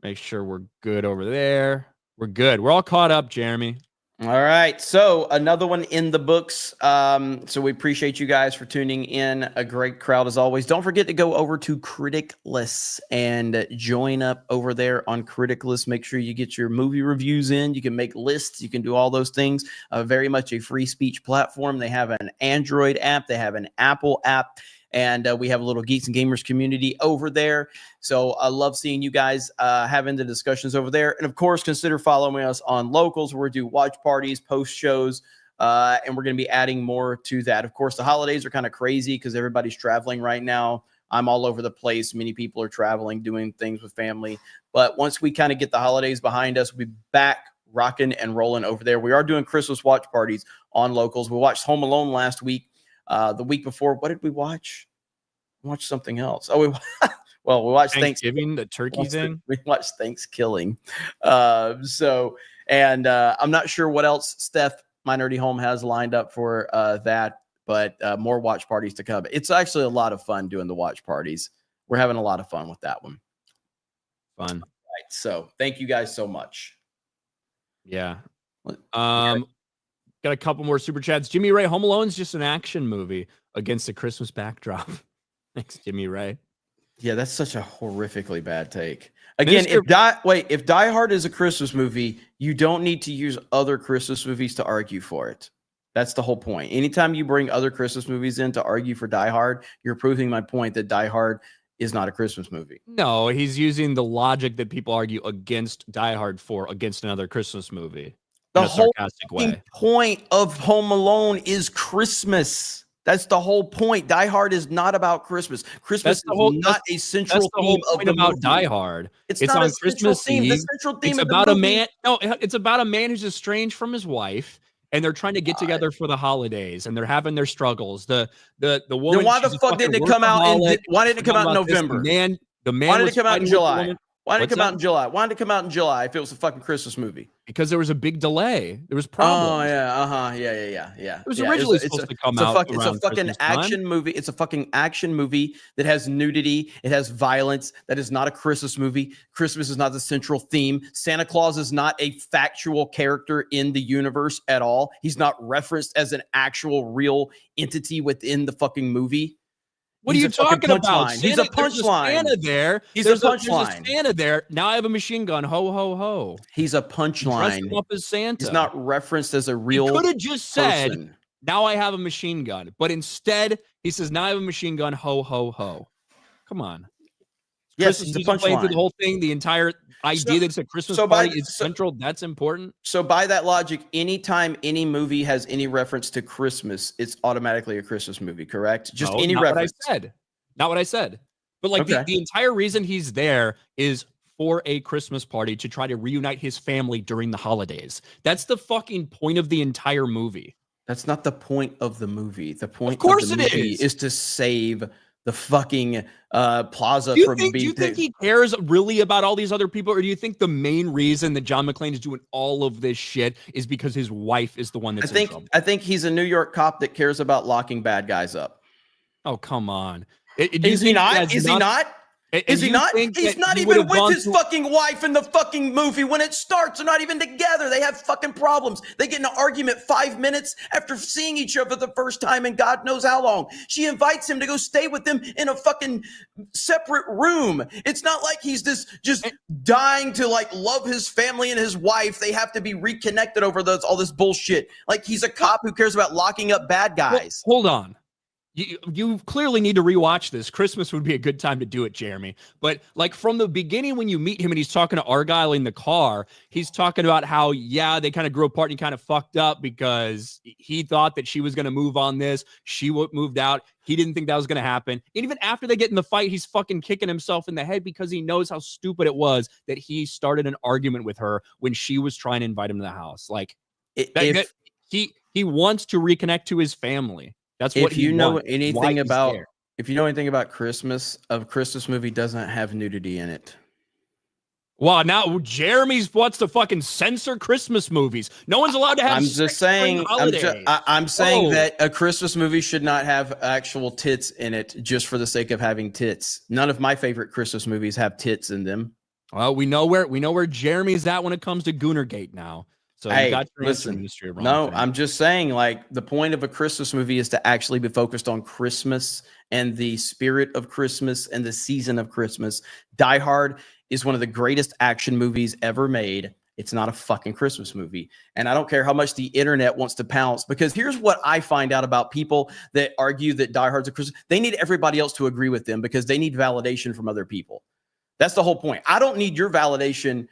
Speaker 2: Make sure we're good over there. We're good. We're all caught up, Jeremy.
Speaker 1: All right. So another one in the books. So we appreciate you guys for tuning in. A great crowd as always. Don't forget to go over to Criticless and join up over there on Criticless. Make sure you get your movie reviews in. You can make lists. You can do all those things. Very much a free speech platform. They have an Android app. They have an Apple app. And we have a little Geeks and Gamers community over there. So I love seeing you guys having the discussions over there. And of course, consider following us on Locals, where we do watch parties, post shows, and we're going to be adding more to that. Of course, the holidays are kind of crazy because everybody's traveling right now. I'm all over the place. Many people are traveling, doing things with family. But once we kind of get the holidays behind us, we'll be back rocking and rolling over there. We are doing Christmas watch parties on Locals. We watched Home Alone last week. The week before, what did we watch? We watched something else. Oh, we watched
Speaker 2: Thanksgiving, the turkey thing.
Speaker 1: We watched Thanksgiving. I'm not sure what else Steph, my nerdy home, has lined up for that, but more watch parties to come. It's actually a lot of fun doing the watch parties. We're having a lot of fun with that one.
Speaker 2: Fun.
Speaker 1: Right. So thank you guys so much.
Speaker 2: Yeah. Got a couple more super chats. Jimmy Ray, Home Alone's just an action movie against a Christmas backdrop. Thanks, Jimmy Ray.
Speaker 1: Yeah, that's such a horrifically bad take. Again, if Die Hard is a Christmas movie, you don't need to use other Christmas movies to argue for it. That's the whole point. Anytime you bring other Christmas movies in to argue for Die Hard, you're proving my point that Die Hard is not a Christmas movie.
Speaker 2: No, he's using the logic that people argue against Die Hard for against another Christmas movie.
Speaker 1: The whole point of Home Alone is Christmas. That's the whole point. Die Hard is not about Christmas. Christmas is not a central theme of the movie.
Speaker 2: Die Hard.
Speaker 1: It's not
Speaker 2: on
Speaker 1: a
Speaker 2: Christmas
Speaker 1: theme.
Speaker 2: Eve.
Speaker 1: The central theme
Speaker 2: it's
Speaker 1: of
Speaker 2: about
Speaker 1: the
Speaker 2: a
Speaker 1: movie.
Speaker 2: man. No, it's about a man who's estranged from his wife, and they're trying to get together for the holidays, and they're having their struggles. The woman.
Speaker 1: Then why the fuck didn't it come out in? Why didn't it come out in November?
Speaker 2: The man.
Speaker 1: Why did it come out in July? Why did it
Speaker 2: What's
Speaker 1: come out in July? Why did it come out in July if it was a fucking Christmas movie?
Speaker 2: Because there was a big delay. There was problems.
Speaker 1: Oh yeah, yeah.
Speaker 2: It was originally supposed to come out.
Speaker 1: It's a fucking action movie. It's a fucking action movie that has nudity. It has violence. That is not a Christmas movie. Christmas is not the central theme. Santa Claus is not a factual character in the universe at all. He's not referenced as an actual real entity within the fucking movie.
Speaker 2: What are you talking about?
Speaker 1: He's a punchline.
Speaker 2: Santa there.
Speaker 1: He's a punchline.
Speaker 2: There's a Santa there. Now I have a machine gun. Ho, ho, ho.
Speaker 1: He's a punchline.
Speaker 2: Dressed him up as Santa.
Speaker 1: He's not referenced as a real
Speaker 2: He could have just said,
Speaker 1: person.
Speaker 2: Now I have a machine gun. But instead, he says, now I have a machine gun. Ho, ho, ho. Come on.
Speaker 1: Yes,
Speaker 2: Christmas
Speaker 1: it's a
Speaker 2: music playing through
Speaker 1: punchline.
Speaker 2: the whole thing. The entire idea that it's a Christmas party is central. That's important.
Speaker 1: So by that logic, anytime any movie has any reference to Christmas, it's automatically a Christmas movie, correct? Just any reference.
Speaker 2: Not what I said. But like the entire reason he's there is for a Christmas party to try to reunite his family during the holidays. That's the fucking point of the entire movie.
Speaker 1: That's not the point of the movie. The point
Speaker 2: of
Speaker 1: the movie is to save the fucking plaza
Speaker 2: Do
Speaker 1: from being.
Speaker 2: Do you think he cares really about all these other people, or do you think the main reason that John McClane is doing all of this shit is because his wife is the one that's in trouble?
Speaker 1: I think he's a New York cop that cares about locking bad guys up.
Speaker 2: Oh, come on.
Speaker 1: Is he not? Is he not? Is he not? He's not even with his fucking wife in the fucking movie. When it starts, they're not even together. They have fucking problems. They get in an argument 5 minutes after seeing each other the first time in God knows how long. She invites him to go stay with them in a fucking separate room. It's not like he's just dying to like love his family and his wife. They have to be reconnected over all this bullshit. Like he's a cop who cares about locking up bad guys.
Speaker 2: Well, hold on. You clearly need to rewatch this. Christmas would be a good time to do it, Jeremy. But like from the beginning, when you meet him and he's talking to Argyle in the car, he's talking about how, yeah, they kind of grew apart and he kind of fucked up because he thought that she was going to move on this. She moved out. He didn't think that was going to happen. And even after they get in the fight, he's fucking kicking himself in the head because he knows how stupid it was that he started an argument with her when she was trying to invite him to the house. Like he wants to reconnect to his family. That's what
Speaker 1: if you know anything about Christmas, a Christmas movie doesn't have nudity in it.
Speaker 2: Wow, now Jeremy's wants to fucking censor Christmas movies. No one's allowed to have.
Speaker 1: I'm saying that a Christmas movie should not have actual tits in it just for the sake of having tits. None of my favorite Christmas movies have tits in them.
Speaker 2: Well, we know where Jeremy's at when it comes to Goonergate now. So
Speaker 1: hey,
Speaker 2: you got your
Speaker 1: listen, no, I'm just saying, like, the point of a Christmas movie is to actually be focused on Christmas and the spirit of Christmas and the season of Christmas. Die Hard is one of the greatest action movies ever made. It's not a fucking Christmas movie. And I don't care how much the internet wants to pounce, because here's what I find out about people that argue that Die Hard's a Christmas. They need everybody else to agree with them because they need validation from other people. That's the whole point. I don't need your validation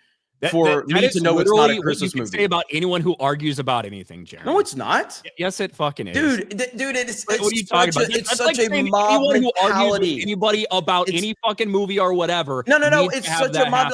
Speaker 1: for me to know it's not a Christmas movie.
Speaker 2: Say about anyone who argues about anything, Jeremy.
Speaker 1: No, it's not.
Speaker 2: Yes, it fucking is,
Speaker 1: dude. It's
Speaker 2: what are you talking about?
Speaker 1: It's such a mob mentality.
Speaker 2: Anybody about any fucking movie or whatever.
Speaker 1: No. It's such a mob.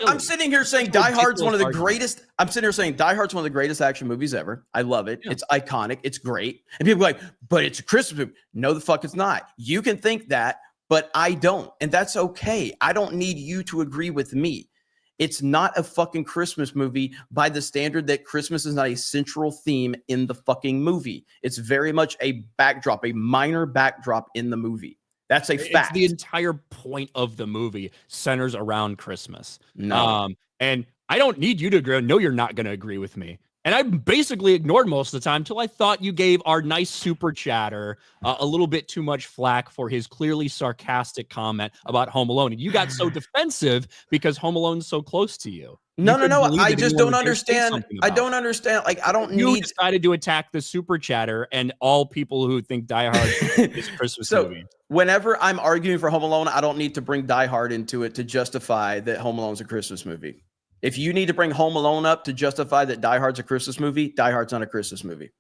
Speaker 1: I'm sitting here saying Die Hard's one of the greatest. I'm sitting here saying Die Hard's one of the greatest action movies ever. I love it. Yeah. It's iconic. It's great. And people are like, but it's a Christmas movie. No, the fuck it's not. You can think that, but I don't, and that's okay. I don't need you to agree with me. It's not a fucking Christmas movie by the standard that Christmas is not a central theme in the fucking movie. It's very much a backdrop, a minor backdrop in the movie. That's a fact.
Speaker 2: The entire point of the movie centers around Christmas.
Speaker 1: No.
Speaker 2: And I don't need you to agree. No, you're not going to agree with me. And I basically ignored most of the time until I thought you gave our nice super chatter a little bit too much flack for his clearly sarcastic comment about Home Alone. And you got so defensive because Home Alone's so close to you.
Speaker 1: No. I just don't understand. I don't understand. Like, I don't
Speaker 2: You decided to attack the super chatter and all people who think Die Hard is a Christmas movie.
Speaker 1: Whenever I'm arguing for Home Alone, I don't need to bring Die Hard into it to justify that Home Alone's a Christmas movie. If you need to bring Home Alone up to justify that Die Hard's a Christmas movie, Die Hard's not a Christmas movie.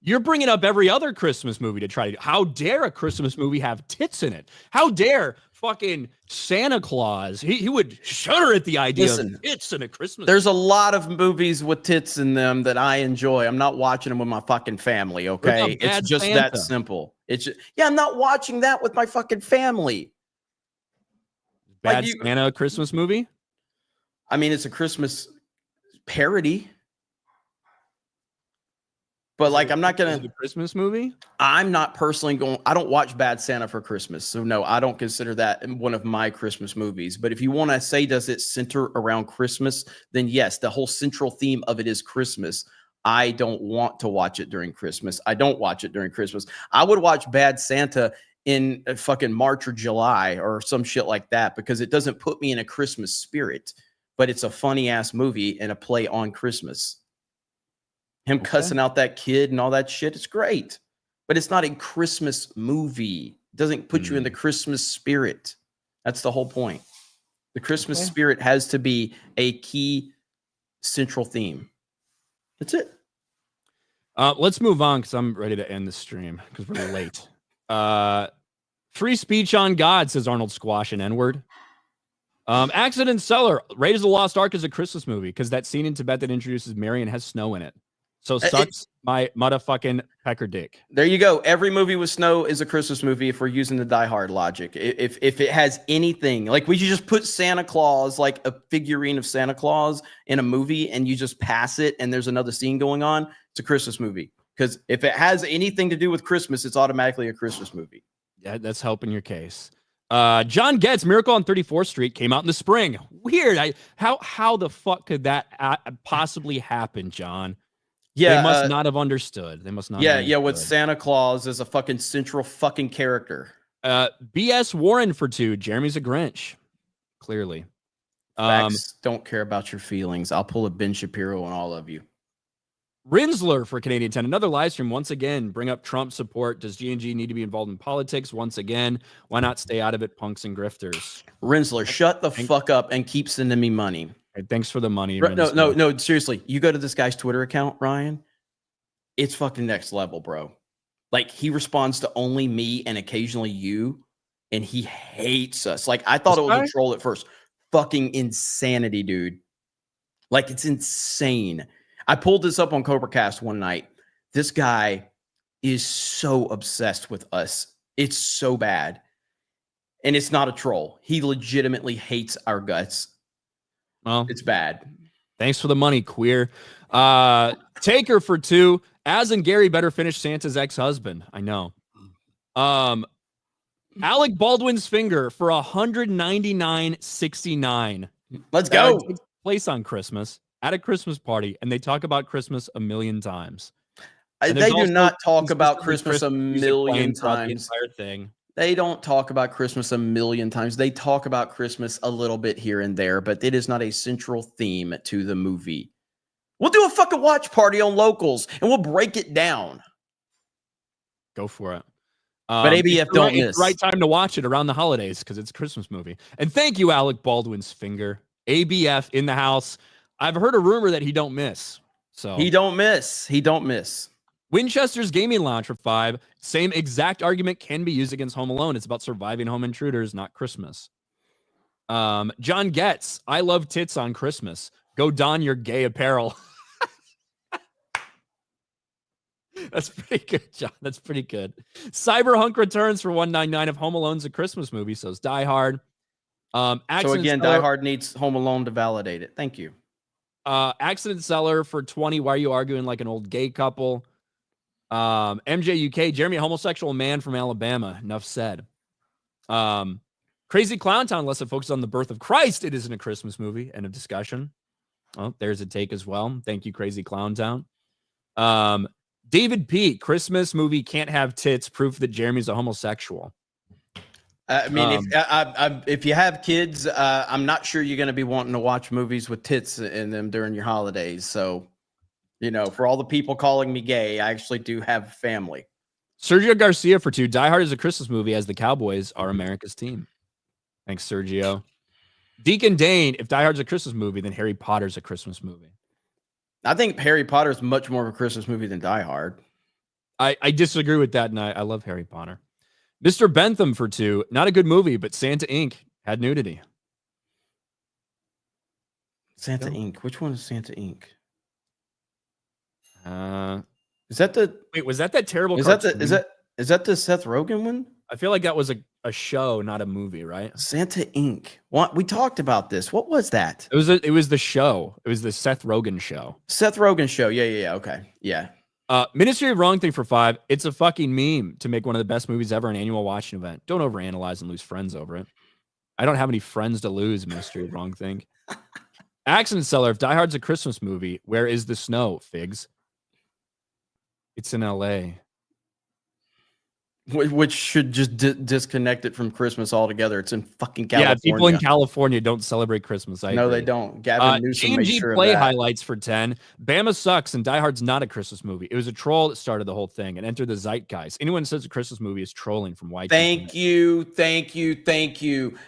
Speaker 2: You're bringing up every other Christmas movie to try to. How dare a Christmas movie have tits in it? How dare fucking Santa Claus? He would shudder at the idea of tits in a Christmas.
Speaker 1: There's a lot of movies with tits in them that I enjoy. I'm not watching them with my fucking family. Okay, it's just Santa. That simple. It's just, I'm not watching that with my fucking family.
Speaker 2: Bad Santa Christmas movie.
Speaker 1: I mean, it's a Christmas parody, but like, I'm not gonna.
Speaker 2: Is it a Christmas movie?
Speaker 1: I'm not personally going. I don't watch Bad Santa for Christmas, so no, I don't consider that one of my Christmas movies. But if you want to say, does it center around Christmas? Then yes, the whole central theme of it is Christmas. I don't want to watch it during Christmas. I don't watch it during Christmas. I would watch Bad Santa in fucking March or July or some shit like that because it doesn't put me in a Christmas spirit. But it's a funny ass movie and a play on Christmas. Him cussing out that kid and all that shit. It's great, but it's not a Christmas movie. It doesn't put you in the Christmas spirit. That's the whole point. The Christmas spirit has to be a key central theme. That's it.
Speaker 2: Let's move on because I'm ready to end the stream because we're late. Free speech on God, says Arnold Squash and N-word. Accident Cellar. Raiders of the Lost Ark is a Christmas movie because that scene in Tibet that introduces Marion has snow in it. So sucks my motherfucking pecker dick.
Speaker 1: There you go. Every movie with snow is a Christmas movie if we're using the Die Hard logic. If it has anything, like we should just put Santa Claus, like a figurine of Santa Claus in a movie and you just pass it and there's another scene going on, it's a Christmas movie. Because if it has anything to do with Christmas, it's automatically a Christmas movie.
Speaker 2: Yeah, that's helping your case. John Getz, Miracle on 34th Street came out in the spring. Weird. How the fuck could that possibly happen, John?
Speaker 1: Yeah,
Speaker 2: they must not have understood. They must not.
Speaker 1: Yeah, with Santa Claus as a fucking central fucking character.
Speaker 2: B.S. Warren for 2. Jeremy's a Grinch. Clearly.
Speaker 1: Facts don't care about your feelings. I'll pull a Ben Shapiro on all of you.
Speaker 2: Rinsler for Canadian 10. Another live stream. Once again, bring up Trump support. Does G&G need to be involved in politics? Once again, why not stay out of it, punks and grifters?
Speaker 1: Rinsler, shut the fuck up and keep sending me money.
Speaker 2: Right, thanks for the money.
Speaker 1: No, seriously. You go to this guy's Twitter account, Ryan. It's fucking next level, bro. Like, he responds to only me and occasionally you, and he hates us. Like, I thought it was a troll at first. Fucking insanity, dude. Like, it's insane. I pulled this up on CobraCast one night. This guy is so obsessed with us. It's so bad. And it's not a troll. He legitimately hates our guts.
Speaker 2: Well,
Speaker 1: it's bad.
Speaker 2: Thanks for the money, queer. Taker for 2. Az and Gary better finish Santa's ex-husband. I know. Alec Baldwin's finger for $199.69.
Speaker 1: Let's go.
Speaker 2: Takes place on Christmas at a Christmas party, and they talk about Christmas a million times.
Speaker 1: They do not talk about Christmas a million times.
Speaker 2: The entire thing.
Speaker 1: They don't talk about Christmas a million times. They talk about Christmas a little bit here and there, but it is not a central theme to the movie. We'll do a fucking watch party on Locals, and we'll break it down.
Speaker 2: Go for it.
Speaker 1: But ABF don't miss.
Speaker 2: It's the right time to watch it around the holidays because it's a Christmas movie. And thank you, Alec Baldwin's finger. ABF in the house. I've heard a rumor that he don't miss. So
Speaker 1: he don't miss. He don't miss.
Speaker 2: Winchester's Gaming Lounge for 5. Same exact argument can be used against Home Alone. It's about surviving home intruders, not Christmas. John Getz, I love tits on Christmas. Go don your gay apparel. That's pretty good, John. That's pretty good. Cyberhunk returns for $199. If Home Alone's a Christmas movie, so is Die Hard.
Speaker 1: So again, Die Hard needs Home Alone to validate it. Thank you.
Speaker 2: Accident Seller for $20. Why are you arguing like an old gay couple? MJ UK, Jeremy, a homosexual man from Alabama. Enough said. Crazy Clown Town, unless it focuses on the birth of Christ, it isn't a Christmas movie. End of discussion. Oh, there's a take as well. Thank you, Crazy Clown Town. David P. Christmas movie can't have tits. Proof that Jeremy's a homosexual.
Speaker 1: I mean, if you have kids, I'm not sure you're going to be wanting to watch movies with tits in them during your holidays. So, you know, for all the people calling me gay, I actually do have family.
Speaker 2: Sergio Garcia for 2. Die Hard is a Christmas movie as the Cowboys are America's team. Thanks, Sergio. Deacon Dane, if Die Hard's a Christmas movie, then Harry Potter's a Christmas movie.
Speaker 1: I think Harry Potter is much more of a Christmas movie than Die Hard.
Speaker 2: I disagree with that, and I love Harry Potter. Mr. Bentham for 2. Not a good movie, but Santa Inc. had nudity.
Speaker 1: Santa Inc. Which one is Santa Inc.?
Speaker 2: Is that the wait? Was that terrible?
Speaker 1: Is
Speaker 2: cartoon?
Speaker 1: Is that the Seth Rogen one?
Speaker 2: I feel like that was a show, not a movie, right?
Speaker 1: Santa Inc. What we talked about this. What was that?
Speaker 2: It was the show. It was the Seth Rogen show.
Speaker 1: Seth Rogen show. Yeah. Okay. Yeah.
Speaker 2: Ministry of Wrong Thing for 5. It's a fucking meme to make one of the best movies ever an annual watching event. Don't overanalyze and lose friends over it. I don't have any friends to lose. Ministry of Wrong Thing. Accident Seller. If Die Hard's a Christmas movie, where is the snow? Figs. It's in LA.
Speaker 1: Which should just disconnect it from Christmas altogether. It's in fucking California.
Speaker 2: Yeah, people in California don't celebrate Christmas.
Speaker 1: No, they don't. Gavin Newsom made sure of
Speaker 2: Play
Speaker 1: that.
Speaker 2: highlights for 10. Bama sucks and Die Hard's not a Christmas movie. It was a troll that started the whole thing and entered the zeitgeist. Anyone who says a Christmas movie is trolling from white.
Speaker 1: Thank you.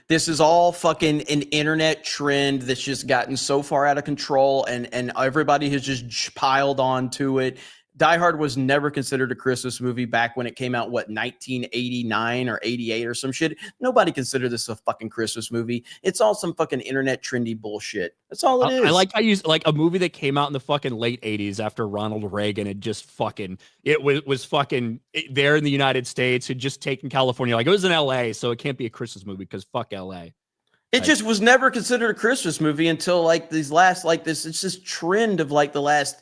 Speaker 1: This is all fucking an internet trend that's just gotten so far out of control, and everybody has just piled on to it. Die Hard was never considered a Christmas movie back when it came out, 1989 or 88 or some shit. Nobody considered this a fucking Christmas movie. It's all some fucking internet trendy bullshit. That's all it is.
Speaker 2: I like how you like a movie that came out in the fucking late 80s after Ronald Reagan had just fucking, it was fucking there in the United States, had just taken California. Like, it was in LA, so it can't be a Christmas movie because fuck LA.
Speaker 1: It just was never considered a Christmas movie until like these last, like this, it's this trend of like the last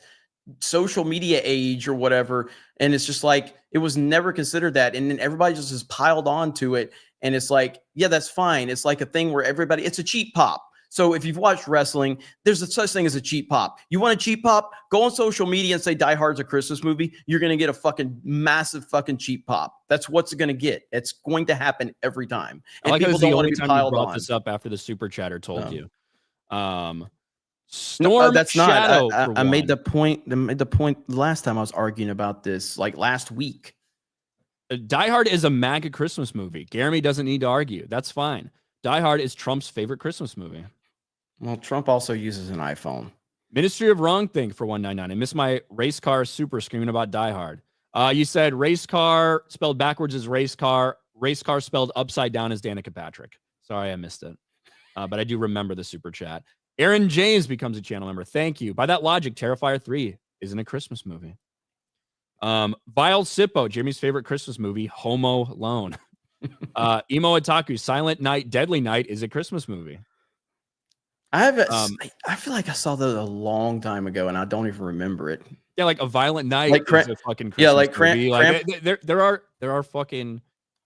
Speaker 1: social media age or whatever, and it's just like it was never considered that, and then everybody just has piled on to it, And it's like, yeah, that's fine. It's like a thing where it's a cheap pop. So if you've watched wrestling, there's a such thing as a cheap pop. You want a cheap pop? Go on social media and say Die Hard's a Christmas movie. You're going to get a fucking massive fucking cheap pop. That's what's going to get. It's going to happen every time.
Speaker 2: And I like
Speaker 1: people
Speaker 2: the
Speaker 1: don't want
Speaker 2: only
Speaker 1: to be
Speaker 2: time you
Speaker 1: piled
Speaker 2: brought
Speaker 1: on.
Speaker 2: this up after the super chatter told you.
Speaker 1: No, that's
Speaker 2: Shadow
Speaker 1: not. I made the point. I made the point last time I was arguing about this, like last week.
Speaker 2: Die Hard is a MAGA Christmas movie. Jeremy doesn't need to argue. That's fine. Die Hard is Trump's favorite Christmas movie.
Speaker 1: Well, Trump also uses an iPhone.
Speaker 2: Ministry of Wrong Thing for 199. I missed my race car super screaming about Die Hard. You said race car spelled backwards is race car spelled upside down is Danica Patrick. Sorry, I missed it. But I do remember the super chat. Aaron James becomes a channel member. Thank you. By that logic, Terrifier 3 isn't a Christmas movie. Vile Sippo, Jimmy's favorite Christmas movie, Homo Alone. Emo Otaku, Silent Night, Deadly Night is a Christmas movie.
Speaker 1: I feel like I saw that a long time ago, and I don't even remember it.
Speaker 2: Yeah, like A Violent Night
Speaker 1: like
Speaker 2: is a fucking Christmas movie. There are fucking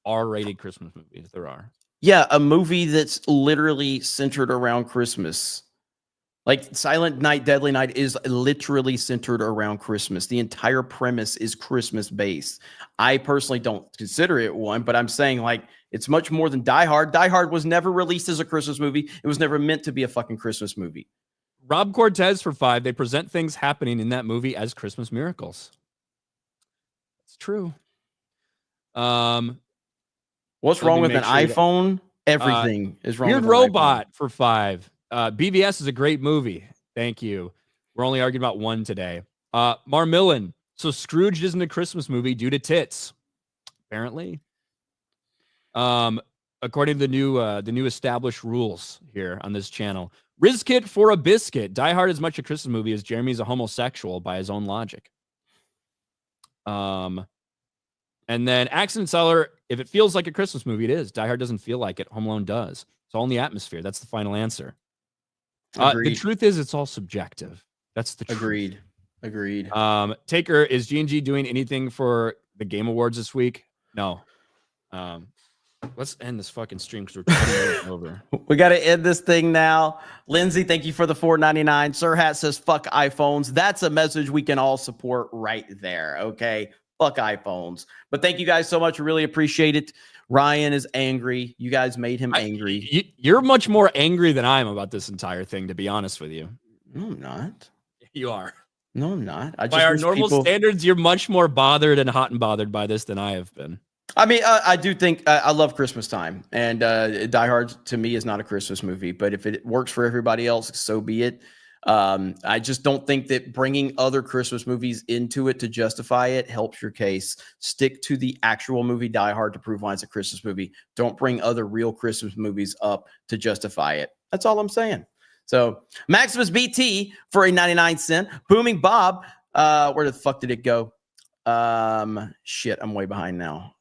Speaker 2: R-rated Christmas movies. There are.
Speaker 1: Yeah, a movie that's literally centered around Christmas. Like Silent Night, Deadly Night is literally centered around Christmas. The entire premise is Christmas based. I personally don't consider it one, but I'm saying like it's much more than Die Hard. Die Hard was never released as a Christmas movie. It was never meant to be a fucking Christmas movie.
Speaker 2: Rob Cortez for 5. They present things happening in that movie as Christmas miracles. It's true.
Speaker 1: What's wrong with an iPhone? Everything is wrong.
Speaker 2: Weird Robot for 5. BVS is a great movie. Thank you. We're only arguing about one today. Marmillan. So Scrooge isn't a Christmas movie due to tits. Apparently. According to the new established rules here on this channel. Rizkit for a biscuit. Die Hard is as much a Christmas movie as Jeremy's a homosexual by his own logic. And then Accident Seller, if it feels like a Christmas movie, it is. Die Hard doesn't feel like it. Home Alone does. It's all in the atmosphere. That's the final answer. The truth is, it's all subjective. That's the truth.
Speaker 1: Agreed.
Speaker 2: Taker, is G&G doing anything for the Game Awards this week? No. Let's end this fucking stream because we're 20 minutes over.
Speaker 1: We got to end this thing now. Lindsay, thank you for the $4.99. Sir Hat says, fuck iPhones. That's a message we can all support right there. Okay. Fuck iPhones. But thank you guys so much. We really appreciate it. Ryan is angry. You guys made him angry.
Speaker 2: You're much more angry than I am about this entire thing, to be honest with you.
Speaker 1: No, I'm not.
Speaker 2: You are.
Speaker 1: No, I'm not.
Speaker 2: By our normal standards, you're much more bothered and hot and bothered by this than I have been.
Speaker 1: I mean, I do think I love Christmas time, and Die Hard to me is not a Christmas movie, but if it works for everybody else, so be it. I just don't think that bringing other Christmas movies into it to justify it helps your case. Stick to the actual movie Die Hard to prove why it's a Christmas movie. Don't bring other real Christmas movies up to justify it. That's all I'm saying. So Maximus BT for a 99-cent. Booming Bob, where the fuck did it go? Shit, I'm way behind now.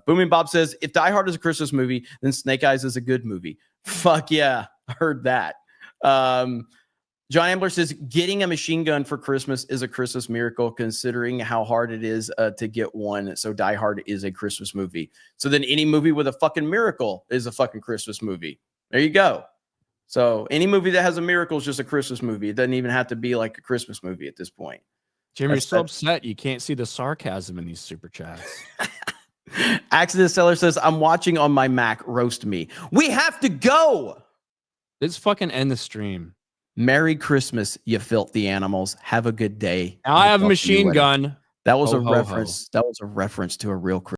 Speaker 1: Booming Bob says, if Die Hard is a Christmas movie, then Snake Eyes is a good movie. Fuck yeah, I heard that. John Ambler says, getting a machine gun for Christmas is a Christmas miracle, considering how hard it is to get one. So Die Hard is a Christmas movie. So then any movie with a fucking miracle is a fucking Christmas movie. There you go. So any movie that has a miracle is just a Christmas movie. It doesn't even have to be like a Christmas movie at this point.
Speaker 2: Jimmy, you're so upset you can't see the sarcasm in these super chats.
Speaker 1: Accident Seller says, I'm watching on my Mac. Roast me. We have to go.
Speaker 2: Let's fucking end the stream.
Speaker 1: Merry Christmas, you filthy animals. Have a good day.
Speaker 2: Now I have a machine gun.
Speaker 1: That was a reference. That was a reference to a real Christmas.